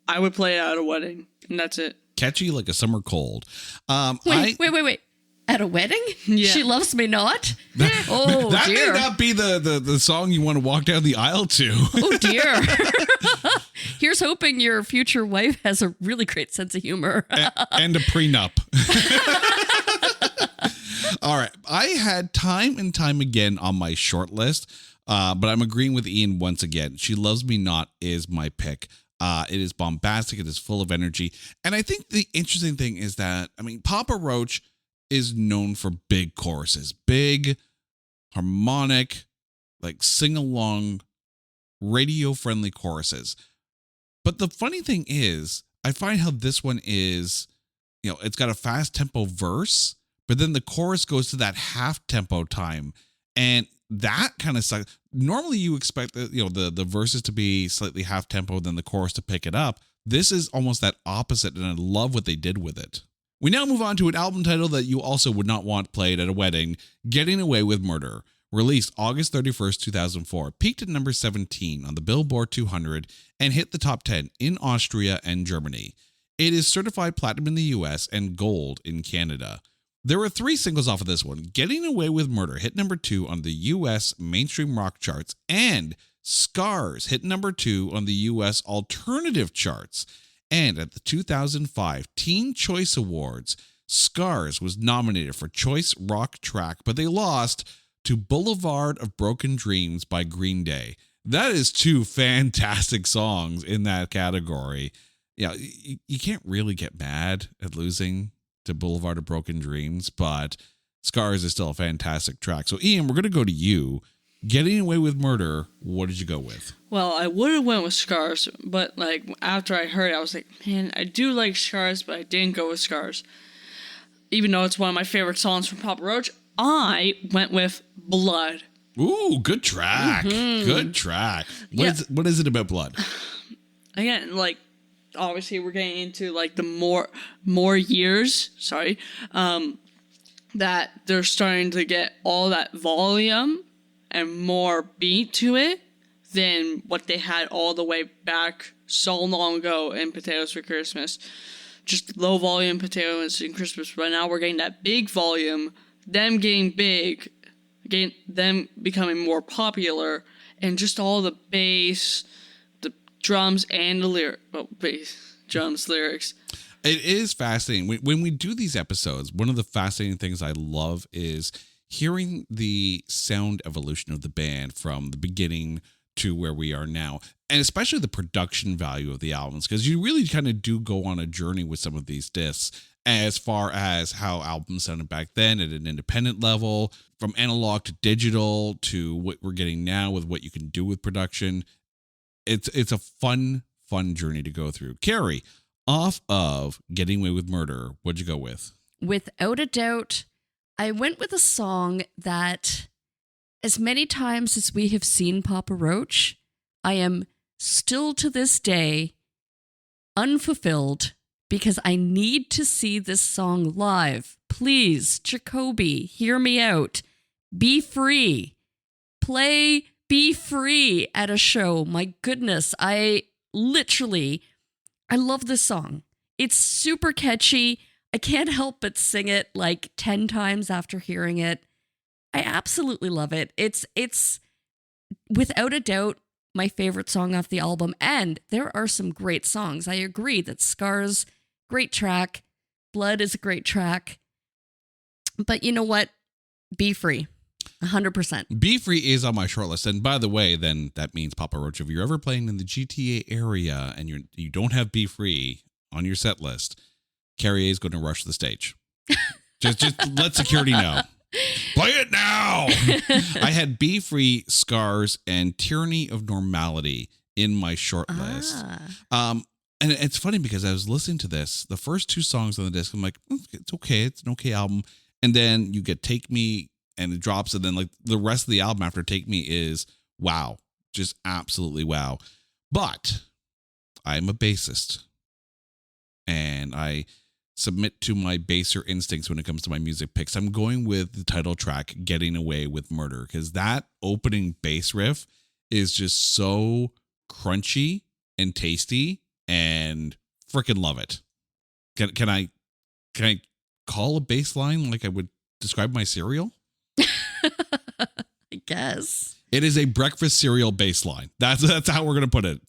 I would play it at a wedding. And that's it. Catchy like a summer cold. Wait. At a wedding? Yeah. She Loves Me Not? That dear. may not be the song you want to walk down the aisle to. Oh, dear. Here's hoping your future wife has a really great sense of humor. and a prenup. All right. I had time and time again on my short list, but I'm agreeing with Ian once again. She Loves Me Not is my pick. It is bombastic. It is full of energy. And I think the interesting thing is that, Papa Roach is known for big choruses, big, harmonic, like sing-along, radio-friendly choruses. But the funny thing is, I find how this one is, it's got a fast-tempo verse, but then the chorus goes to that half-tempo time. And that kind of sucks. Normally you expect the verses to be slightly half-tempo, then the chorus to pick it up. This is almost that opposite, and I love what they did with it. We now move on to an album title that you also would not want played at a wedding, Getting Away with Murder. Released August 31st, 2004, peaked at number 17 on the Billboard 200 and hit the top 10 in Austria and Germany. It is certified platinum in the US and gold in Canada. There were 3 singles off of this one. Getting Away with Murder hit number 2 on the US mainstream rock charts, and Scars hit number 2 on the US alternative charts. And at the 2005 Teen Choice Awards, Scars was nominated for Choice Rock Track, but they lost to Boulevard of Broken Dreams by Green Day. That is 2 fantastic songs in that category. Yeah, you can't really get mad at losing to Boulevard of Broken Dreams, but Scars is still a fantastic track. So Ian, we're going to go to you. Getting Away with Murder, what did you go with? Well, I would have went with Scars, but after I heard it, I was like, man, I do like Scars, but I didn't go with Scars. Even though it's one of my favorite songs from Papa Roach, I went with Blood. Ooh, good track. Mm-hmm. Good track. What is it about Blood? Again, obviously we're getting into the more years, that they're starting to get all that volume and more beat to it than what they had all the way back so long ago in Potatoes for Christmas. Just low volume potatoes in Christmas, but now we're getting that big volume, them getting big, them becoming more popular, and just all the bass, the drums and the bass, drums, lyrics. It is fascinating. When we do these episodes, one of the fascinating things I love is hearing the sound evolution of the band from the beginning to where we are now, and especially the production value of the albums, because you really kind of do go on a journey with some of these discs as far as how albums sounded back then at an independent level, from analog to digital to what we're getting now with what you can do with production. It's a fun journey to go through. Carrie, off of Getting Away with Murder, what'd you go with? Without a doubt, I went with a song that, as many times as we have seen Papa Roach, I am still to this day unfulfilled because I need to see this song live. Please, Jacoby, hear me out. Be Free. Play Be Free at a show. My goodness, I love this song. It's super catchy. I can't help but sing it like 10 times after hearing it. I absolutely love it. It's without a doubt my favorite song off the album, and there are some great songs. I agree that Scars, great track. Blood is a great track. But you know what? Be Free. 100%. Be Free is on my short list. And by the way, then that means, Papa Roach, if you're ever playing in the GTA area and you don't have Be Free on your set list, Carrie is going to rush the stage. just let security know. Play it now. I had Be Free, Scars, and Tyranny of Normality in my short list. And it's funny because I was listening to this, the first two songs on the disc, I'm like, it's okay. It's an okay album. And then you get Take Me, and it drops, and then like the rest of the album after Take Me is wow, just absolutely wow. But I'm a bassist, and I submit to my baser instincts when it comes to my music picks. I'm going with the title track, Getting Away with Murder, because that opening bass riff is just so crunchy and tasty, and freaking love it. Can I call a bass line like I would describe my cereal? I guess. It is a breakfast cereal bass line. That's how we're going to put it.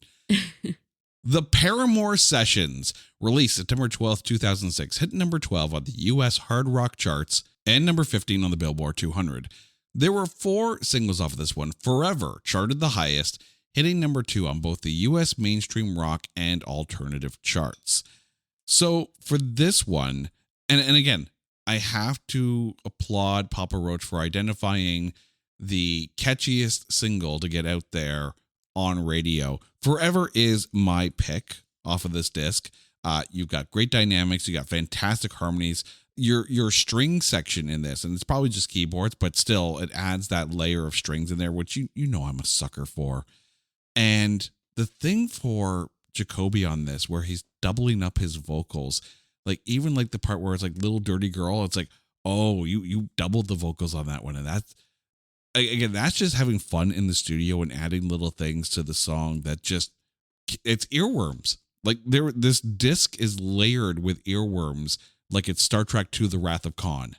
The Paramore Sessions, released September 12th, 2006, hit number 12 on the U.S. hard rock charts and number 15 on the Billboard 200. There were 4 singles off of this one. Forever charted the highest, hitting number 2 on both the U.S. mainstream rock and alternative charts. So for this one, and again, I have to applaud Papa Roach for identifying the catchiest single to get out there on radio. Forever is my pick off of this disc. You've got great dynamics. You got fantastic harmonies. Your string section in this, and it's probably just keyboards, but still it adds that layer of strings in there, which you know I'm a sucker for. And the thing for Jacoby on this, where he's doubling up his vocals, like even like the part where it's like Little Dirty Girl, it's like, oh, you doubled the vocals on that one. And that's, again, that's just having fun in the studio and adding little things to the song that just, it's earworms. Like this disc is layered with earworms, like it's Star Trek II, The Wrath of Khan.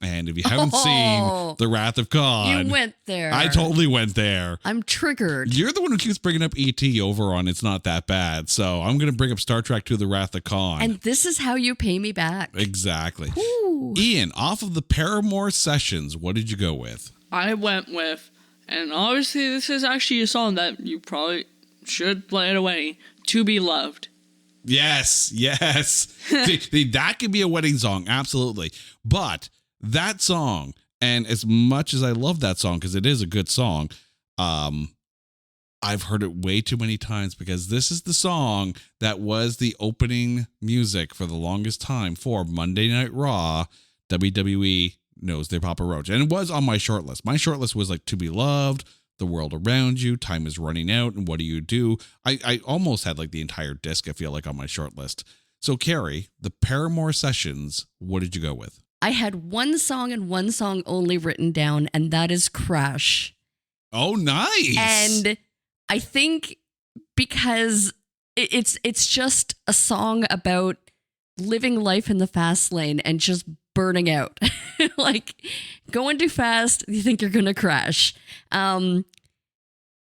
And if you haven't seen The Wrath of Khan, you went there. I totally went there. I'm triggered. You're the one who keeps bringing up E.T. over on It's Not That Bad. So I'm going to bring up Star Trek II, The Wrath of Khan. And this is how you pay me back. Exactly. Ooh. Ian, off of the Paramore Sessions, what did you go with? I went with, and obviously this is actually a song that you probably should play it away, To Be Loved. Yes. see, that could be a wedding song. Absolutely. But that song, and as much as I love that song, because it is a good song, I've heard it way too many times, because this is the song that was the opening music for the longest time for Monday Night Raw. WWE knows their Papa Roach. And it was on my short list. My short list was like To Be Loved, The World Around You, Time Is Running Out, and What Do You Do? I almost had like the entire disc, I feel like, on my short list. So Carrie, the Paramore Sessions, what did you go with? I had one song and one song only written down, and that is Crash. Oh, nice. And I think because it's just a song about living life in the fast lane and just burning out. Like going too fast, you think you're going to crash.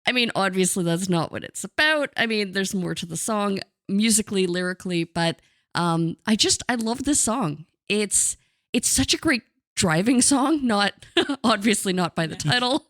I mean, obviously that's not what it's about. I mean, there's more to the song musically, lyrically, but I love this song. It's such a great driving song, not obviously not by the title.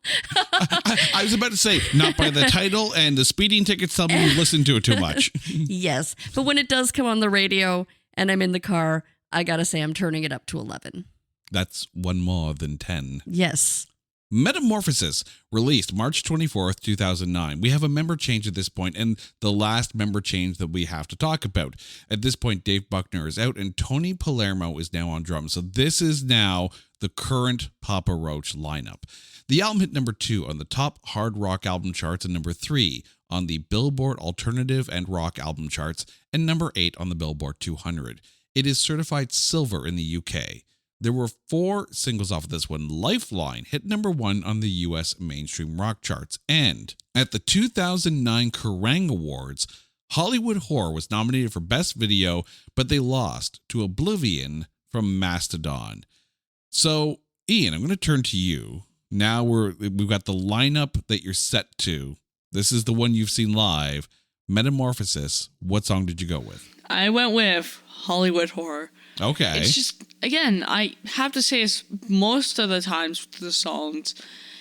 I was about to say, not by the title, and the speeding tickets tell me you listen to it too much. Yes, but when it does come on the radio and I'm in the car, I gotta say I'm turning it up to 11. That's one more than 10. Yes. Metamorphosis, released March 24th, 2009. We have a member change at this point, and the last member change that we have to talk about. At this point, Dave Buckner is out, and Tony Palermo is now on drums. So this is now the current Papa Roach lineup. The album hit number 2 on the top hard rock album charts and number 3 on the Billboard Alternative and Rock album charts and number 8 on the Billboard 200. It is certified silver in the UK. There were 4 singles off of this one. Lifeline hit number 1 on the US mainstream rock charts. And at the 2009 Kerrang Awards, Hollywood Horror was nominated for Best Video, but they lost to Oblivion from Mastodon. So, Ian, I'm going to turn to you. Now we've got the lineup that you're set to. This is the one you've seen live. Metamorphosis. What song did you go with? I went with Hollywood Horror. Okay. It's just, again, I have to say, it's most of the times with the songs,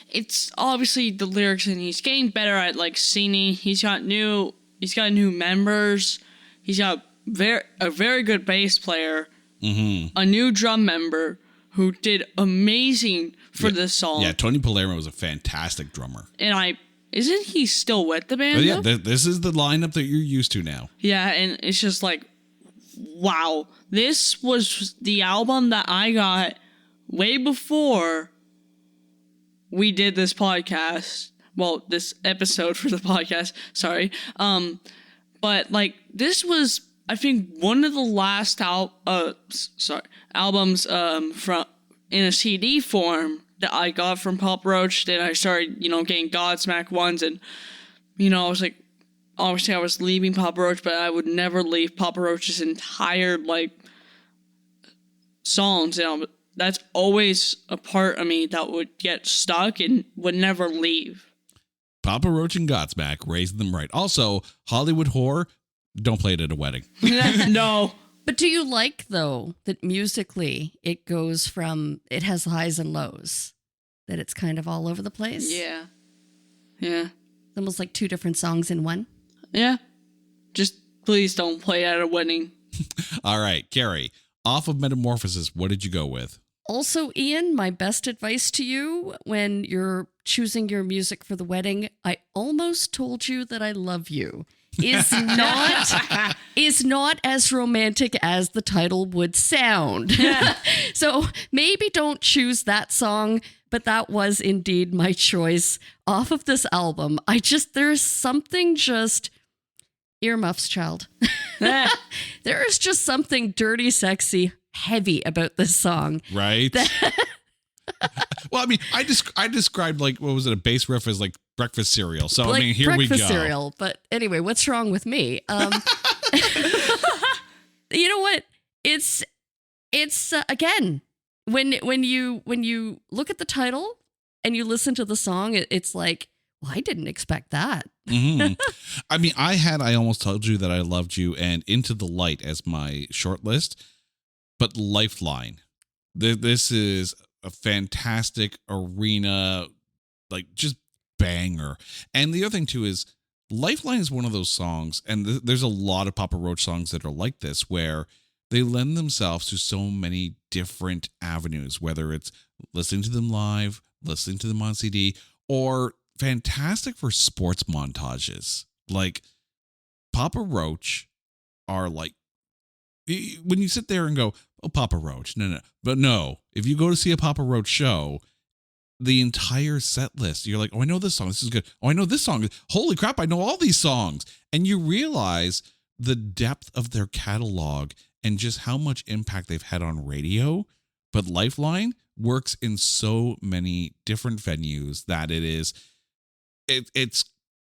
it's obviously the lyrics, and he's getting better at like singing. He's got new members. He's got a very good bass player, a new drum member who did amazing for this song. Yeah, Tony Palermo was a fantastic drummer. And isn't he still with the band? Yeah, this is the lineup that you're used to now. Yeah, and it's just like, wow, this was the album that I got way before we did this podcast. Well, this episode for the podcast, sorry. But like, this was, I think, one of the last albums from in a CD form that I got from Papa Roach. Then I started, getting Godsmack ones, and I was like, obviously I was leaving Papa Roach, but I would never leave Papa Roach's entire songs. That's always a part of me that would get stuck and would never leave. Papa Roach and Godsmack, raising them right. Also, Hollywood Horror, don't play it at a wedding. No. But do you like, though, that musically it goes from, it has highs and lows, that it's kind of all over the place? Yeah. Yeah. It's almost like 2 different songs in one. Yeah. Just please don't play at a wedding. All right, Carrie, off of Metamorphosis, what did you go with? Also, Ian, my best advice to you when you're choosing your music for the wedding, I almost told you that I love you, is not as romantic as the title would sound. So maybe don't choose that song, but that was indeed my choice off of this album. There's something just earmuffs, child. There is just something dirty, sexy, heavy about this song. Right. Well, I mean, I described what was it, a bass riff as like breakfast cereal. So I mean, here we go. Breakfast cereal. But anyway, what's wrong with me? You know what? It's again, when you look at the title and you listen to the song, it's like, well, I didn't expect that. Mm-hmm. I mean, I almost told you that I loved you and Into the Light as my short list, but Lifeline. This is a fantastic arena, just banger. And the other thing too is Lifeline is one of those songs, and there's a lot of Papa Roach songs that are like this, where they lend themselves to so many different avenues, whether it's listening to them live, listening to them on CD, or fantastic for sports montages. Like Papa Roach are like, when you sit there and go, oh, Papa Roach, no. But no, if you go to see a Papa Roach show, the entire set list, you're like, oh, I know this song. This is good. Oh, I know this song. Holy crap, I know all these songs. And you realize the depth of their catalog and just how much impact they've had on radio. But Lifeline works in so many different venues that it's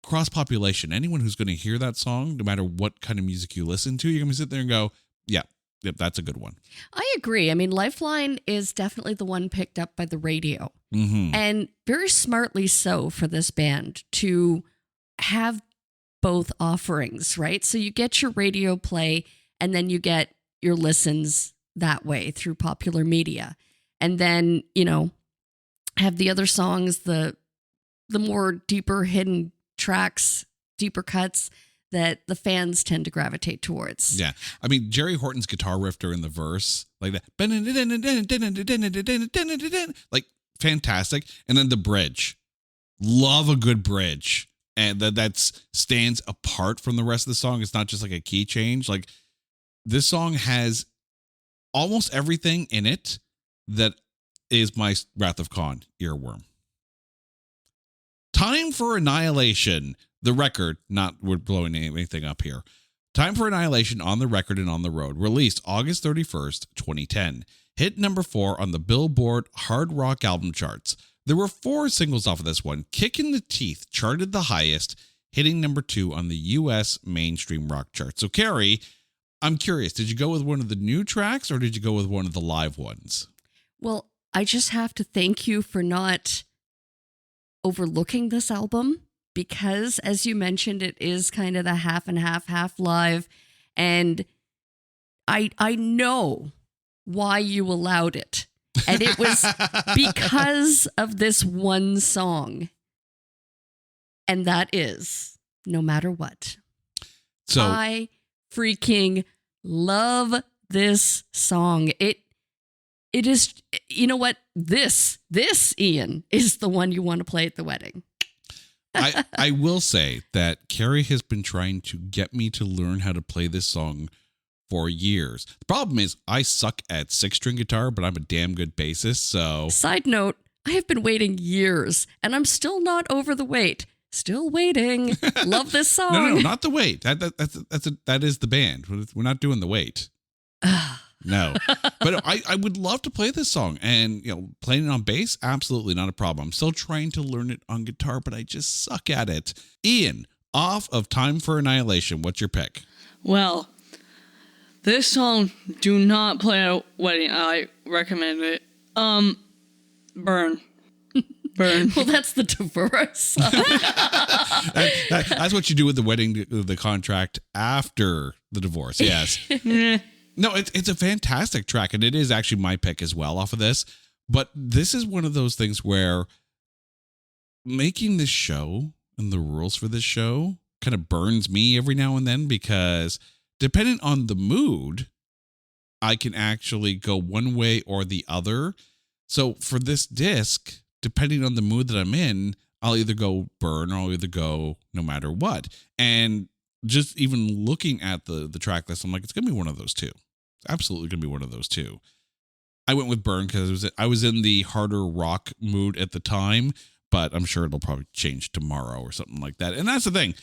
cross-population. Anyone who's going to hear that song, no matter what kind of music you listen to, you're going to sit there and go, yeah, yep, that's a good one. I agree. I mean, Lifeline is definitely the one picked up by the radio. Mm-hmm. And very smartly so for this band to have both offerings, right? So you get your radio play and then you get your listens that way through popular media. And then, have the other songs, the more deeper hidden tracks, deeper cuts that the fans tend to gravitate towards. Yeah. I mean, Jerry Horton's guitar riff during the verse, like that, like fantastic. And then the bridge. Love a good bridge. And that stands apart from the rest of the song. It's not just like a key change. Like this song has almost everything in it that is my Wrath of Khan earworm. Time for Annihilation. The record, we're blowing anything up here. Time for Annihilation on the record and on the road. Released August 31st, 2010. Hit number 4 on the Billboard Hard Rock album charts. There were 4 singles off of this one. Kick in the Teeth charted the highest, hitting number 2 on the U.S. mainstream rock chart. So, Carrie, I'm curious, did you go with one of the new tracks or did you go with one of the live ones? Well, I just have to thank you for not overlooking this album because, as you mentioned, it is kind of the half and half live. And I know why you allowed it. And it was because of this one song. And that is No Matter What. So I freaking love this song. It is, you know what? This Ian is the one you want to play at the wedding. I will say that Carrie has been trying to get me to learn how to play this song for years. The problem is I suck at 6-string guitar, but I'm a damn good bassist. So side note, I have been waiting years and I'm still not over the wait. Still waiting. Love this song. No, not the wait. That is the band. We're not doing the wait. No, but I would love to play this song, and playing it on bass, absolutely not a problem. I'm still trying to learn it on guitar, but I just suck at it. Ian, off of Time for Annihilation, what's your pick? Well, this song, do not play at a wedding. I recommend it. Burn. Well, that's the divorce. That's what you do with the wedding, the contract after the divorce. Yes. No, it's a fantastic track, and it is actually my pick as well off of this. But this is one of those things where making this show and the rules for this show kind of burns me every now and then, because depending on the mood, I can actually go one way or the other. So for this disc, depending on the mood that I'm in, I'll either go burn or I'll either go no matter what. And just even looking at the track list, I'm like, it's going to be one of those two. It's absolutely going to be one of those two. I went with burn because I was in the harder rock mood at the time, but I'm sure it'll probably change tomorrow or something like that. And that's the thing.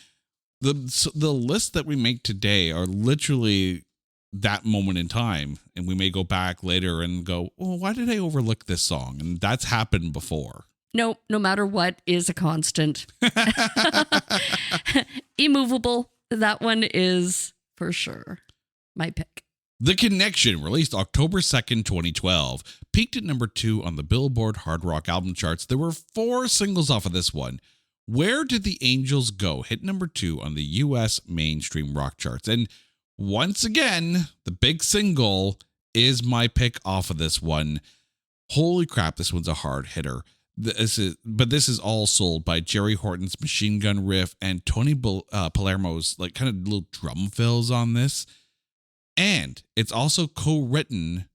The lists that we make today are literally that moment in time. And we may go back later and go, oh, why did I overlook this song? And that's happened before. No matter what is a constant. Immovable. That one is for sure my pick. The Connection, released October 2nd, 2012, peaked at number 2 on the Billboard Hard Rock album charts. There were 4 singles off of this one. Where Did the Angels Go hit number 2 on the U.S. mainstream rock charts. And once again, the big single is my pick off of this one. Holy crap, this one's a hard hitter. This is all sold by Jerry Horton's machine gun riff and Tony Palermo's like kind of little drum fills on this. And it's also co-written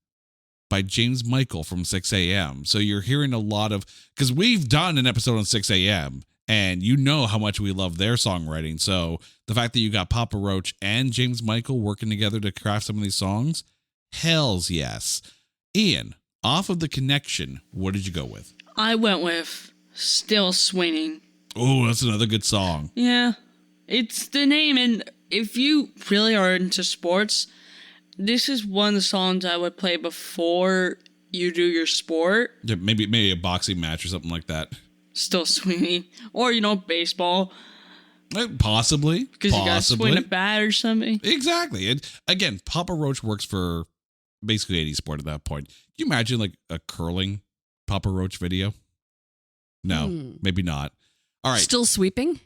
by James Michael from 6am. So you're hearing a lot of, because we've done an episode on 6am and you know how much we love their songwriting. So the fact that you got Papa Roach and James Michael working together to craft some of these songs, hells yes. Ian, off of The Connection, what did you go with? I went with Still Swinging. Oh, that's another good song. Yeah, it's the name. And if you really are into sports, this is one of the songs I would play before you do your sport. Yeah, maybe a boxing match or something like that. Still Swinging. Or, baseball. Possibly. Because you got to swing a bat or something. Exactly. And again, Papa Roach works for basically any sport at that point. Can you imagine like a curling Papa Roach video? No, maybe not. All right. Still sweeping?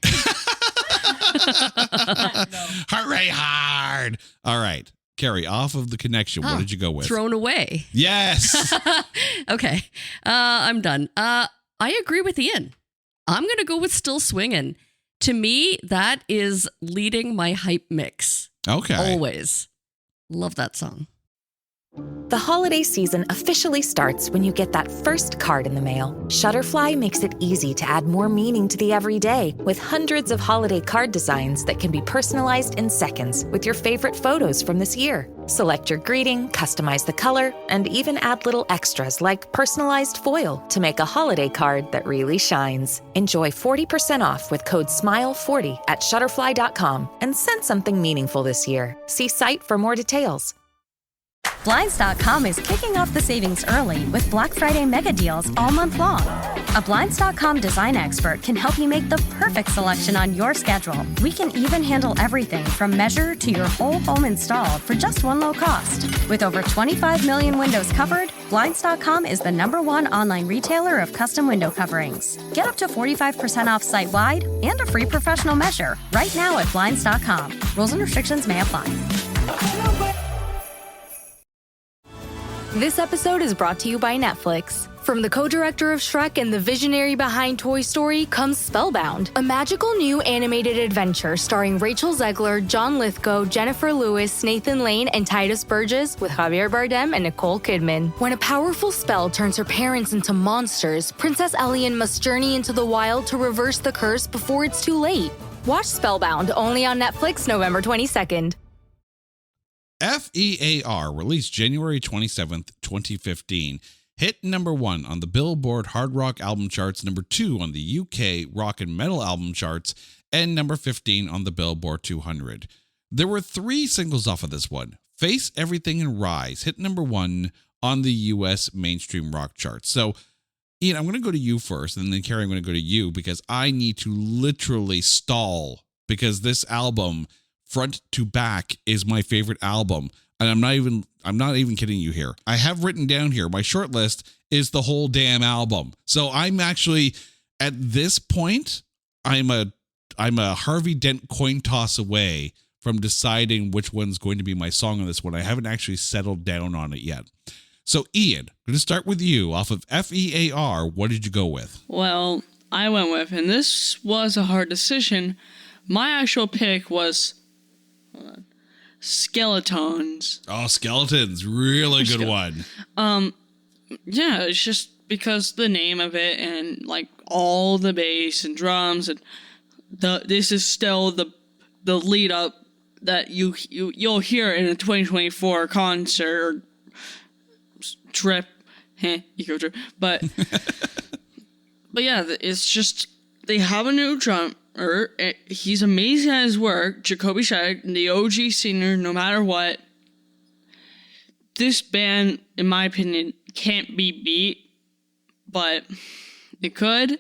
Hooray hard. All right. Carrie, off of the connection, what did you go with? Thrown away. Yes. Okay. I'm done. I agree with Ian. I'm going to go with Still Swingin'. To me, that is leading my hype mix. Okay. Always. Love that song. The holiday season officially starts when you get that first card in the mail. Shutterfly makes it easy to add more meaning to the everyday with hundreds of holiday card designs that can be personalized in seconds with your favorite photos from this year. Select your greeting, customize the color, and even add little extras like personalized foil to make a holiday card that really shines. Enjoy 40% off with code SMILE40 at Shutterfly.com and send something meaningful this year. See site for more details. Blinds.com is kicking off the savings early with Black Friday mega deals all month long. A Blinds.com design expert can help you make the perfect selection on your schedule. We can even handle everything from measure to your whole home installed for just one low cost. With over 25 million windows covered, Blinds.com is the #1 online retailer of custom window coverings. Get up to 45% off site-wide and a free professional measure right now at Blinds.com. Rules and restrictions may apply. This episode is brought to you by Netflix. From the co-director of Shrek and the visionary behind Toy Story comes Spellbound, a magical new animated adventure starring Rachel Zegler, John Lithgow, Jennifer Lewis, Nathan Lane, and Titus Burgess with Javier Bardem and Nicole Kidman. When a powerful spell turns her parents into monsters, Princess Elian must journey into the wild to reverse the curse before it's too late. Watch Spellbound, only on Netflix November 22nd. FEAR, released January 27th, 2015, hit #1 on the Billboard Hard Rock Album Charts, #2 on the UK Rock and Metal Album Charts, and #15 on the Billboard 200. There were 3 singles off of this one. Face Everything and Rise hit #1 on the US mainstream rock charts. So, Ian, I'm going to go to you first, and then Carrie, I'm going to go to you because I need to literally stall because this album, front to back, is my favorite album. And I'm not even kidding you here. I have written down here, my short list is the whole damn album. So I'm actually, at this point, I'm a Harvey Dent coin toss away from deciding which one's going to be my song on this one. I haven't actually settled down on it yet. So Ian, I'm going to start with you. Off of FEAR, what did you go with? Well, I went with, and this was a hard decision. My actual pick was Skeletons. Oh, Skeletons. Really good one. Yeah, it's just because the name of it and like all the bass and drums and this is still the lead up that you'll hear in a 2024 concert or trip, eco trip. But but yeah, it's just they have a new drummer. He's amazing at his work. Jacoby Shack, the OG singer, no matter what. This band, in my opinion, can't be beat, but it could.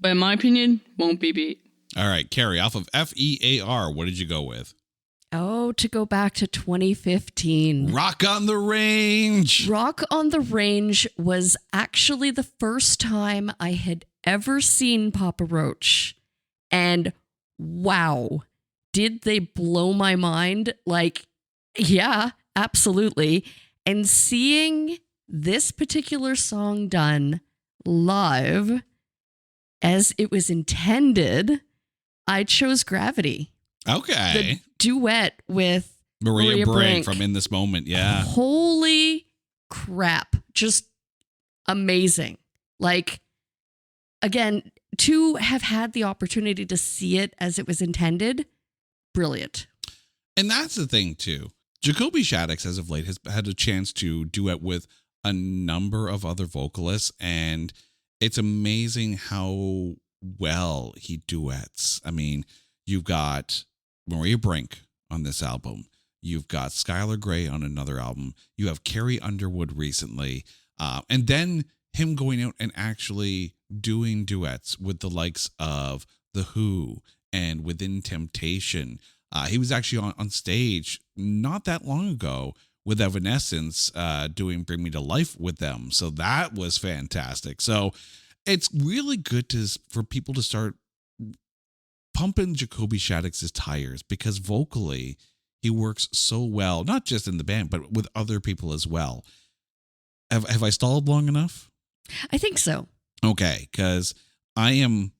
But in my opinion, won't be beat. All right, Carrie, off of FEAR, what did you go with? Oh, to go back to 2015. Rock on the Range. Rock on the Range was actually the first time I had ever seen Papa Roach. And wow, did they blow my mind? Like, yeah, absolutely. And seeing this particular song done live as it was intended, I chose Gravity. Okay. The duet with Maria Brink from In This Moment. Yeah. Holy crap. Just amazing. Like, again, to have had the opportunity to see it as it was intended, brilliant. And that's the thing, too. Jacoby Shaddix, as of late, has had a chance to duet with a number of other vocalists, and it's amazing how well he duets. I mean, you've got Maria Brink on this album. You've got Skylar Grey on another album. You have Carrie Underwood recently. And then him going out and actually doing duets with the likes of The Who and Within Temptation. He was actually on stage not that long ago with Evanescence doing Bring Me to Life with them. So that was fantastic. So it's really good for people to start pumping Jacoby Shaddix's tires, because vocally he works so well, not just in the band, but with other people as well. Have I stalled long enough? I think so. Okay, because I'm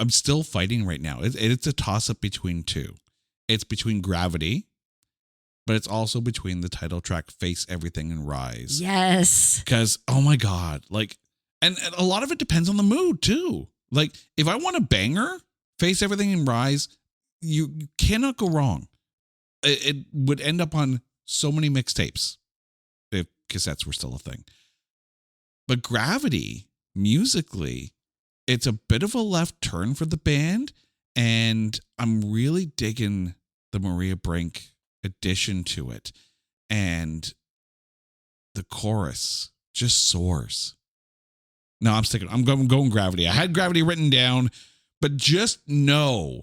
still fighting right now. It's a toss up between two. It's between Gravity, but it's also between the title track Face Everything and Rise. Yes. Because, oh my God, like, and a lot of it depends on the mood too. Like, if I want a banger, Face Everything and Rise, you cannot go wrong. It would end up on so many mixtapes if cassettes were still a thing. But Gravity, musically, it's a bit of a left turn for the band, and I'm really digging the Maria Brink addition to it. And the chorus just soars. No, I'm going Gravity. I had Gravity written down, but just know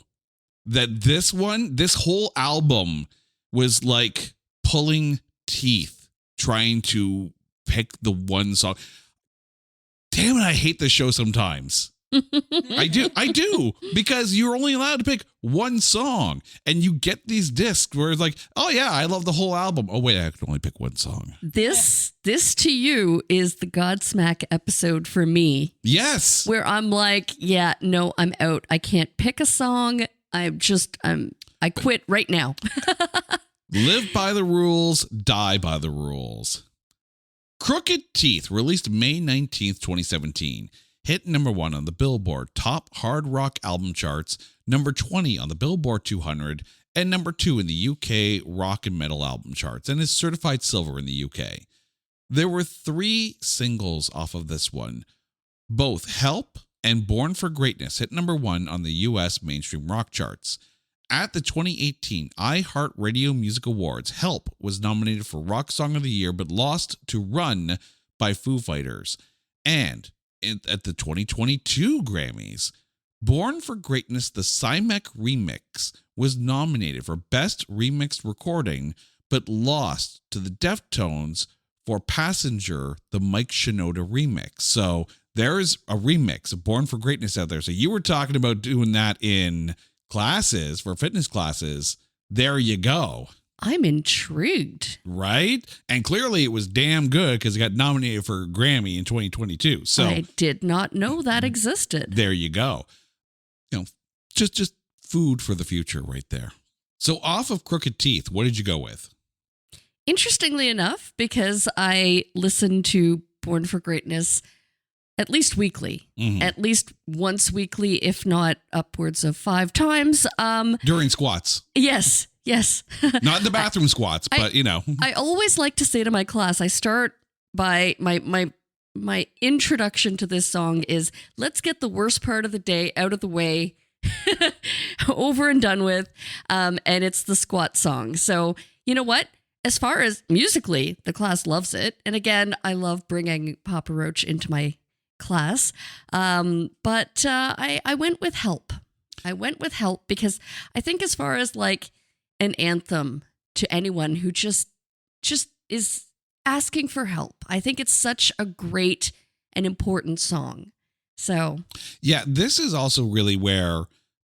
that this whole album was like pulling teeth trying to pick the one song. Damn it, I hate this show sometimes. I do, because you're only allowed to pick one song, and you get these discs where it's like, oh yeah, I love the whole album. Oh wait, I can only pick one song. This to you is the Godsmack episode for me. Yes. Where I'm like, yeah, no, I'm out. I can't pick a song. I quit right now. Live by the rules, die by the rules. Crooked Teeth, released May 19th, 2017. Hit number 1 on the Billboard Top Hard Rock Album Charts, number 20 on the Billboard 200, and number 2 in the UK Rock and Metal Album Charts, and is certified silver in the UK. There were 3 singles off of this one. Both Help and Born for Greatness hit number 1 on the US mainstream rock charts. At the 2018 iHeartRadio Music Awards, Help was nominated for Rock Song of the Year, but lost to Run by Foo Fighters. And at the 2022 Grammys, Born for Greatness, the Cymek remix, was nominated for Best Remixed Recording, but lost to the Deftones for Passenger, the Mike Shinoda remix. So there's a remix of Born for Greatness out there. So you were talking about doing that in classes, for fitness classes. There you go. I'm intrigued. Right? And clearly it was damn good, because it got nominated for a Grammy in 2022. So I did not know that existed. There you go. You know, just food for the future right there. So off of Crooked Teeth, what did you go with? Interestingly enough, because I listen to Born for Greatness at least weekly, at least once weekly, if not upwards of 5 times. During squats. Yes. Not the bathroom squats, but you know. I always like to say to my class, I start by my introduction to this song is, let's get the worst part of the day out of the way, over and done with. And it's the squat song. So you know what? As far as musically, the class loves it. And again, I love bringing Papa Roach into my class. But I went with Help. I went with Help because I think as far as like an anthem to anyone who just is asking for help, I think it's such a great and important song. So yeah, this is also really where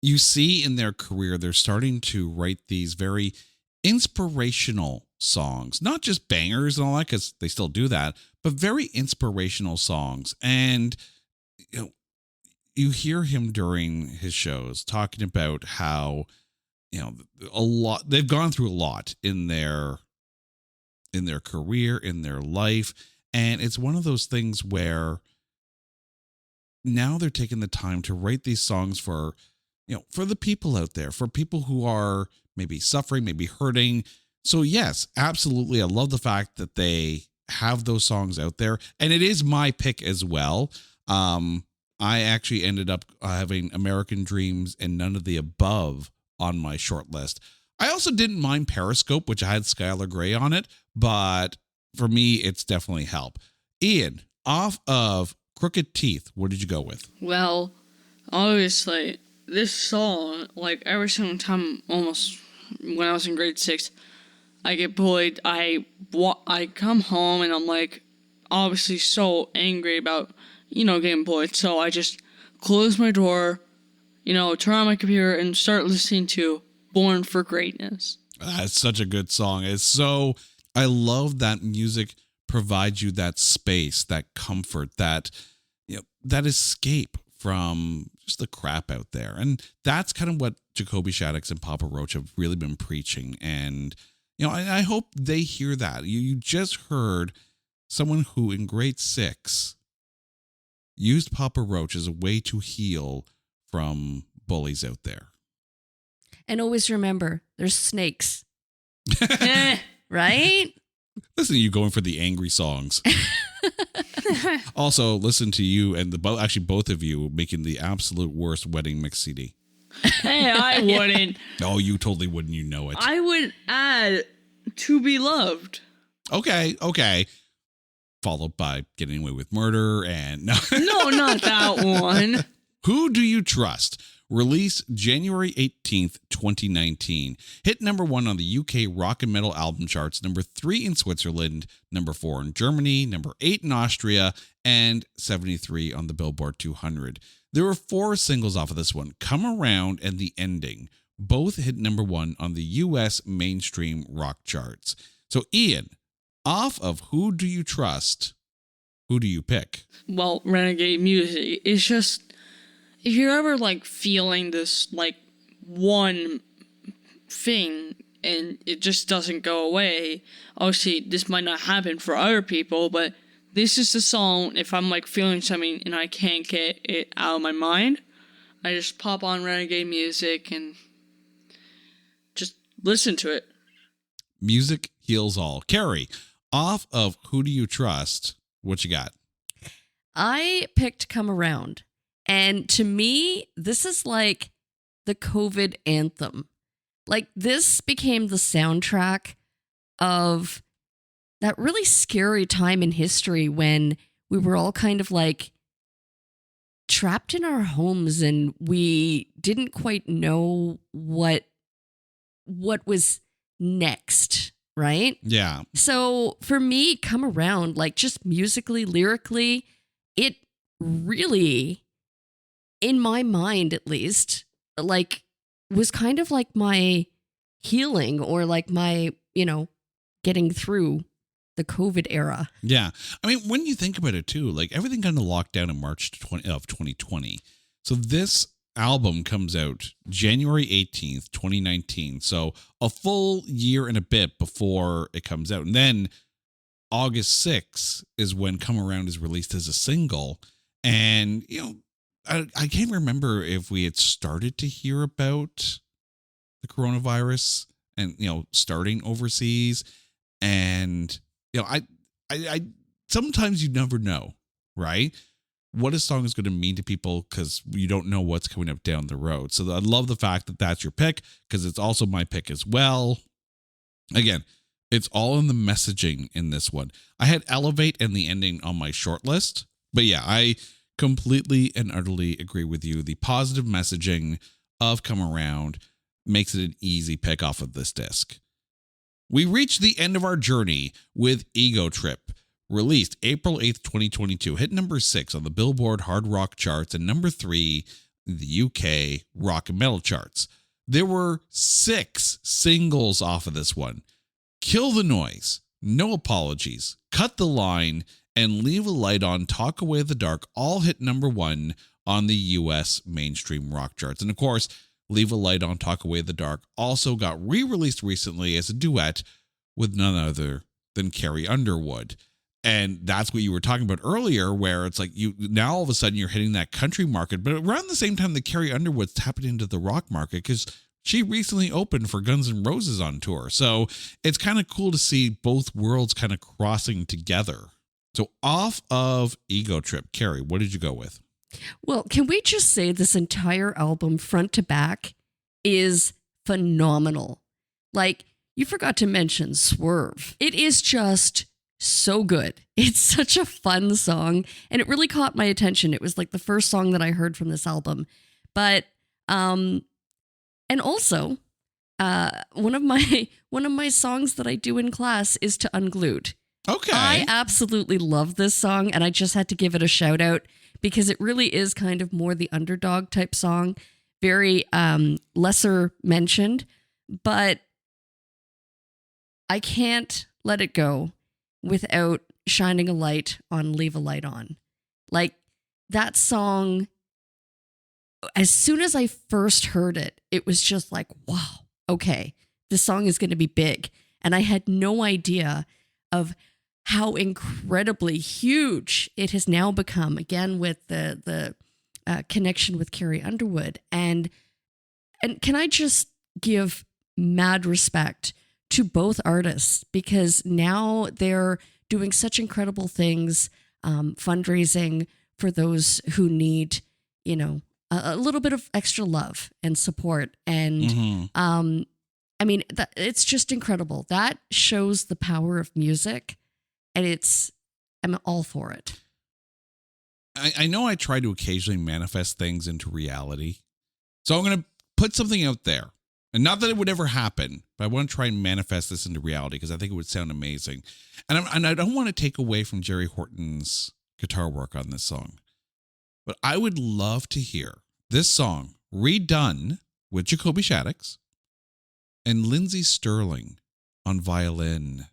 you see in their career, they're starting to write these very inspirational songs, not just bangers and all that, because they still do that, but very inspirational songs. And you know, you hear him during his shows talking about how, you know, they've gone through a lot in their career, in their life. And it's one of those things where now they're taking the time to write these songs for, you know, for the people out there, for people who are maybe suffering, maybe hurting. So yes, absolutely. I love the fact that they have those songs out there. And it is my pick as well. I actually ended up having American Dreams and None of the Above on my short list. I also didn't mind Periscope, which I had Skylar Grey on it, but for me, it's definitely Help. Ian, off of Crooked Teeth, what did you go with? Well, obviously, this song, like every single time, almost when I was in grade 6, I get bullied, I come home and I'm like, obviously so angry about, getting bullied. So I just close my door, turn on my computer and start listening to Born for Greatness. That's such a good song. I love that music provides you that space, that comfort, that that escape from just the crap out there. And that's kind of what Jacoby Shaddix and Papa Roach have really been preaching. And I hope they hear that. You just heard someone who in grade 6 used Papa Roach as a way to heal from bullies out there. And always remember, there's snakes. Right? Listen to you going for the angry songs. Also, listen to you and both of you making the absolute worst wedding mix CD. Hey, I wouldn't. Oh, you totally wouldn't. You know it. I would add To Be Loved. Okay. Followed by Getting Away with Murder and... No, not that one. Who Do You Trust? Released January 18th, 2019. Hit number 1 on the UK rock and metal album charts, number 3 in Switzerland, number 4 in Germany, number 8 in Austria, and 73 on the Billboard 200. There were 4 singles off of this one, Come Around and The Ending. Both hit number 1 on the US mainstream rock charts. So Ian, off of Who Do You Trust, who do you pick? Well, Renegade Music. It's just... If you're ever feeling this one thing and it just doesn't go away, obviously this might not happen for other people, but this is the song. If I'm feeling something and I can't get it out of my mind, I just pop on Renegade Music and just listen to it. Music heals all. Carrie, off of Who Do You Trust, what you got? I picked Come Around. And to me, this is like the COVID anthem. This became the soundtrack of that really scary time in history when we were all kind of trapped in our homes and we didn't quite know what was next, right? Yeah. So for me, Come Around, just musically, lyrically, it really... in my mind, at least, was kind of my healing or my, getting through the COVID era. Yeah. I mean, when you think about it too, everything kind of locked down in March of 2020. So this album comes out January 18th, 2019. So a full year and a bit before it comes out. And then August 6th is when Come Around is released as a single. And, I can't remember if we had started to hear about the coronavirus and, starting overseas. And, I sometimes you never know, right? What a song is going to mean to people because you don't know what's coming up down the road. So I love the fact that that's your pick because it's also my pick as well. Again, it's all in the messaging in this one. I had Elevate and The Ending on my short list, but yeah, I completely and utterly agree with you. The positive messaging of Come Around makes it an easy pick off of this disc. We reached the end of our journey with Ego Trip, released April 8th, 2022, hit number 6 on the Billboard Hard Rock charts and number 3 in the UK Rock and Metal charts. There were 6 singles off of this one. Kill the Noise, No Apologies, Cut the Line, and Leave a Light On, Talk Away the Dark all hit number 1 on the US mainstream rock charts. And of course, Leave a Light On, Talk Away the Dark also got re-released recently as a duet with none other than Carrie Underwood. And that's what you were talking about earlier, where it's you now all of a sudden you're hitting that country market, but around the same time that Carrie Underwood's tapping into the rock market because she recently opened for Guns N' Roses on tour. So it's kind of cool to see both worlds kind of crossing together. So off of Ego Trip, Carrie, what did you go with? Well, can we just say this entire album front to back is phenomenal. You forgot to mention Swerve. It is just so good. It's such a fun song and it really caught my attention. It was the first song that I heard from this album. But and also one of my songs that I do in class is to Unglued. Okay. I absolutely love this song, and I just had to give it a shout out because it really is kind of more the underdog type song, very lesser mentioned, but I can't let it go without shining a light on Leave a Light On. Like, that song, as soon as I first heard it, it was just like, wow, okay, this song is going to be big. And I had no idea of how incredibly huge it has now become, again, with the connection with Carrie Underwood. And can I just give mad respect to both artists, because now they're doing such incredible things, fundraising for those who need, a little bit of extra love and support. And I mean, it's just incredible. That shows the power of music, and I'm all for it. I know I try to occasionally manifest things into reality. So I'm going to put something out there. And not that it would ever happen, but I want to try and manifest this into reality because I think it would sound amazing. And I don't want to take away from Jerry Horton's guitar work on this song. But I would love to hear this song redone with Jacoby Shaddix and Lindsey Sterling on violin.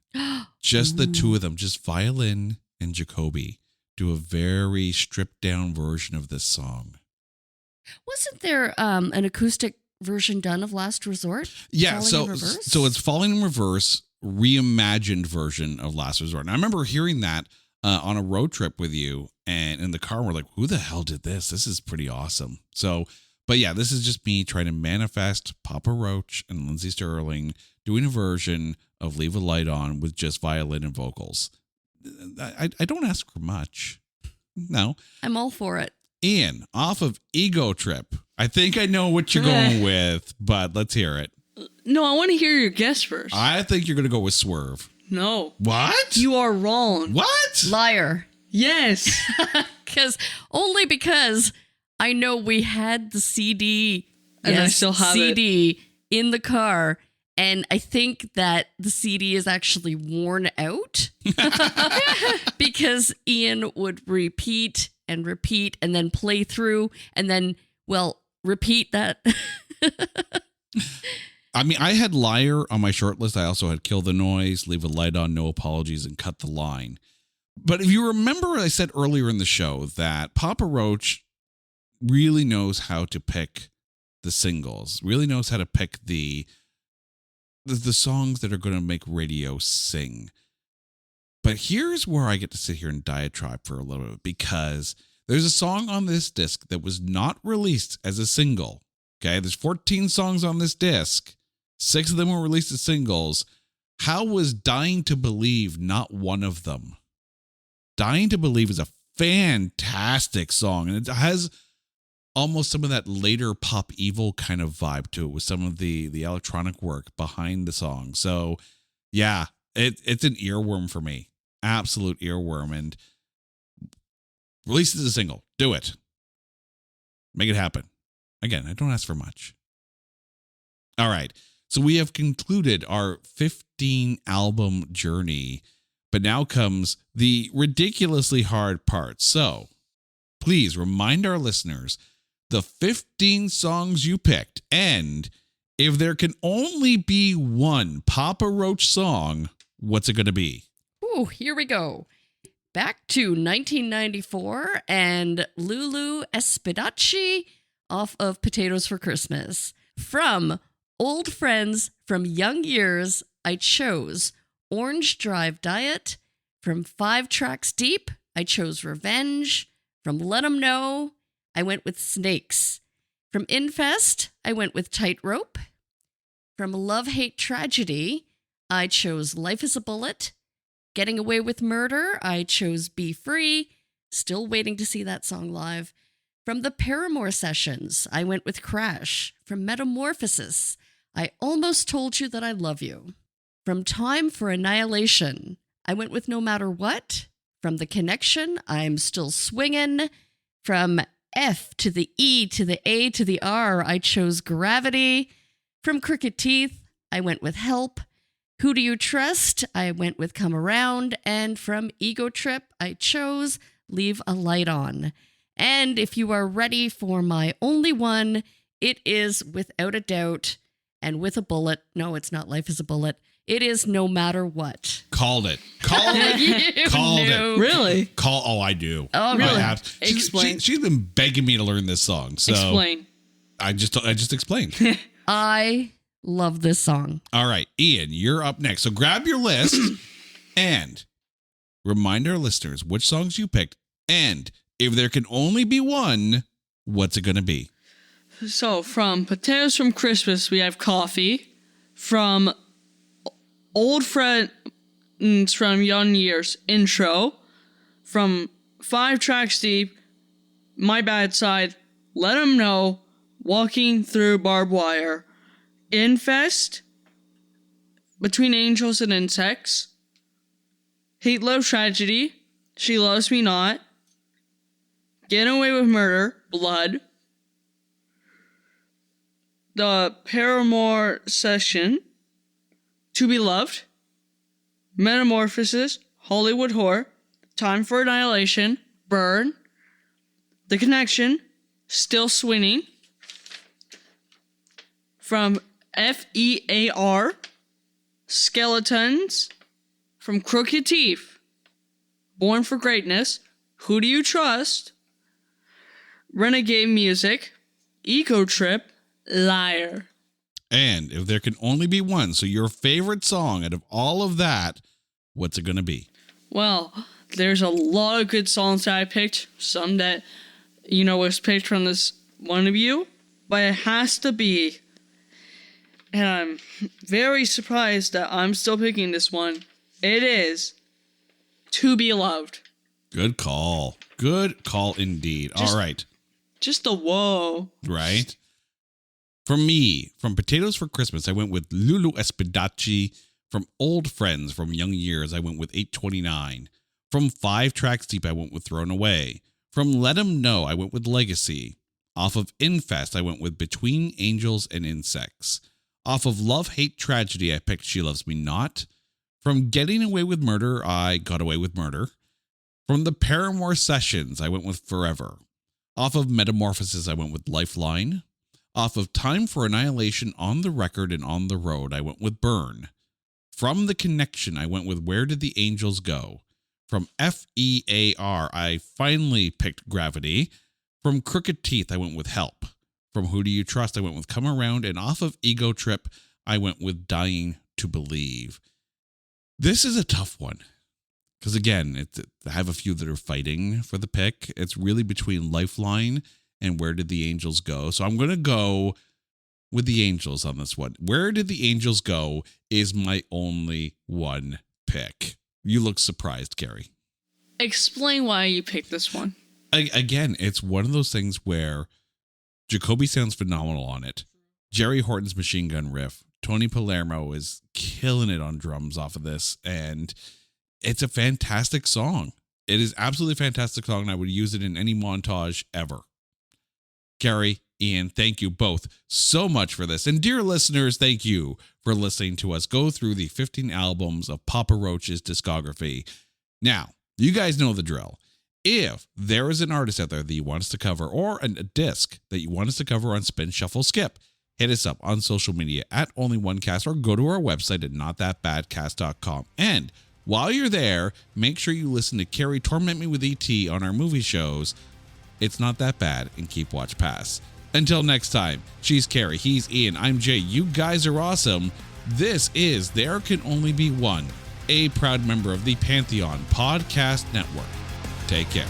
Just the two of them, just violin and Jacoby, do a very stripped down version of this song. Wasn't there an acoustic version done of Last Resort? Yeah, so it's Falling in Reverse, reimagined version of Last Resort. And I remember hearing that on a road trip with you, and in the car we're like, who the hell did this? This is pretty awesome. So, but yeah, this is just me trying to manifest Papa Roach and Lindsey Sterling doing a version of Leave a Light On with just violin and vocals. I don't ask for much. No. I'm all for it. Ian, off of Ego Trip. I think I know what you're going with, but let's hear it. No, I want to hear your guess first. I think you're going to go with Swerve. No. What? You are wrong. What? Liar. Yes. Because I know we had the CD. And I still have CD in the car. And I think that the CD is actually worn out because Ian would repeat and then play through and then, repeat that. I mean, I had Liar on my short list. I also had Kill the Noise, Leave a Light On, No Apologies, and Cut the Line. But if you remember, I said earlier in the show that Papa Roach really knows how to pick the singles, really knows how to pick the songs that are going to make radio sing. But here's where I get to sit here and diatribe for a little bit, because there's a song on this disc that was not released as a single. Okay, there's 14 songs on this disc. 6 of them were released as singles. How was Dying to Believe not one of them? Dying to Believe is a fantastic song, and it has almost some of that later pop evil kind of vibe to it with some of the electronic work behind the song. So yeah, it's an earworm for me. Absolute earworm. And release it as a single. Do it. Make it happen. Again, I don't ask for much. All right. So we have concluded our 15 album journey, but now comes the ridiculously hard part. So please remind our listeners the 15 songs you picked, and if there can only be one Papa Roach song, what's it going to be? Ooh, here we go. Back to 1994 and Lulu Espedacci off of Potatoes for Christmas. From Old Friends from Young Years, I chose Orange Drive Diet. From 5 Tracks Deep, I chose Revenge. From Let 'Em Know, I went with Snakes. From Infest, I went with Tightrope. From Love, Hate, Tragedy, I chose Life is a Bullet. Getting Away with Murder, I chose Be Free. Still waiting to see that song live. From the Paramore Sessions, I went with Crash. From Metamorphosis, I Almost Told You That I Love You. From Time for Annihilation, I went with No Matter What. From The Connection, I'm Still Swingin'. From F to the E to the A to the R, I chose Gravity. From Crooked Teeth, I went with Help. Who Do You Trust? I went with Come Around. And from Ego Trip, I chose Leave a Light On. And if you are ready for my only one, it is without a doubt and with a bullet. No, it's not Life is a Bullet. It is No Matter What. Called it. Called it. Really? Oh, I do. Oh, really? Explain. She's been begging me to learn this song. So Explain. I just explained. I love this song. All right, Ian, you're up next. So grab your list and remind our listeners which songs you picked. And if there can only be one, what's it going to be? So from Potatoes from Christmas, we have Coffee. From Old Friends from Young Years, Intro. From 5 Tracks Deep, My Bad Side, Let 'Em Know, Walking Through Barbed Wire. Infest, Between Angels and Insects. Hate Love Tragedy, She Loves Me Not. Get Away with Murder, Blood. The Paramore Session, To Be Loved. Metamorphosis, Hollywood Whore. Time for Annihilation, Burn. The Connection, Still Swinging. From FEAR, Skeletons. From Crooked Teeth, Born for Greatness, Who Do You Trust? Renegade Music, Ego Trip, Liar. And if there can only be one, so your favorite song out of all of that, what's it going to be? Well, there's a lot of good songs that I picked. Some that, was picked from this one of you. But it has to be, and I'm very surprised that I'm still picking this one. It is To Be Loved. Good call. Good call indeed. All right. Just a whoa. Right. For me, from Potatoes for Christmas, I went with Lulu Espedacci. From Old Friends from Young Years, I went with 829. From 5 Tracks Deep, I went with Thrown Away. From Let 'Em Know, I went with Legacy. Off of Infest, I went with Between Angels and Insects. Off of Love, Hate, Tragedy, I picked She Loves Me Not. From Getting Away with Murder, I got Away with Murder. From the Paramore Sessions, I went with Forever. Off of Metamorphosis, I went with Lifeline. Off of Time for Annihilation, On the Record and On the Road, I went with Burn. From The Connection, I went with Where Did the Angels Go? From FEAR, I finally picked Gravity. From Crooked Teeth, I went with Help. From Who Do You Trust, I went with Come Around. And off of Ego Trip, I went with Dying to Believe. This is a tough one. Because again, I have a few that are fighting for the pick. It's really between Lifeline and Where Did the Angels Go? So I'm going to go with the Angels on this one. Where Did the Angels Go is my only one pick. You look surprised, Carrie. Explain why you picked this one. Again, it's one of those things where Jacoby sounds phenomenal on it. Jerry Horton's machine gun riff. Tony Palermo is killing it on drums off of this. And it's a fantastic song. It is absolutely a fantastic song. And I would use it in any montage ever. Gary, Ian, thank you both so much for this. And dear listeners, thank you for listening to us go through the 15 albums of Papa Roach's discography. Now, you guys know the drill. If there is an artist out there that you want us to cover or a disc that you want us to cover on Spin Shuffle Skip, hit us up on social media at OnlyOneCast or go to our website at notthatbadcast.com. And while you're there, make sure you listen to Carrie Torment Me with E.T. on our movie shows. It's Not That Bad and Keep Watch Pass. Until next time, she's Carrie, he's Ian, I'm Jay. You guys are awesome. This is There Can Only Be One, a proud member of the Pantheon Podcast Network. Take care.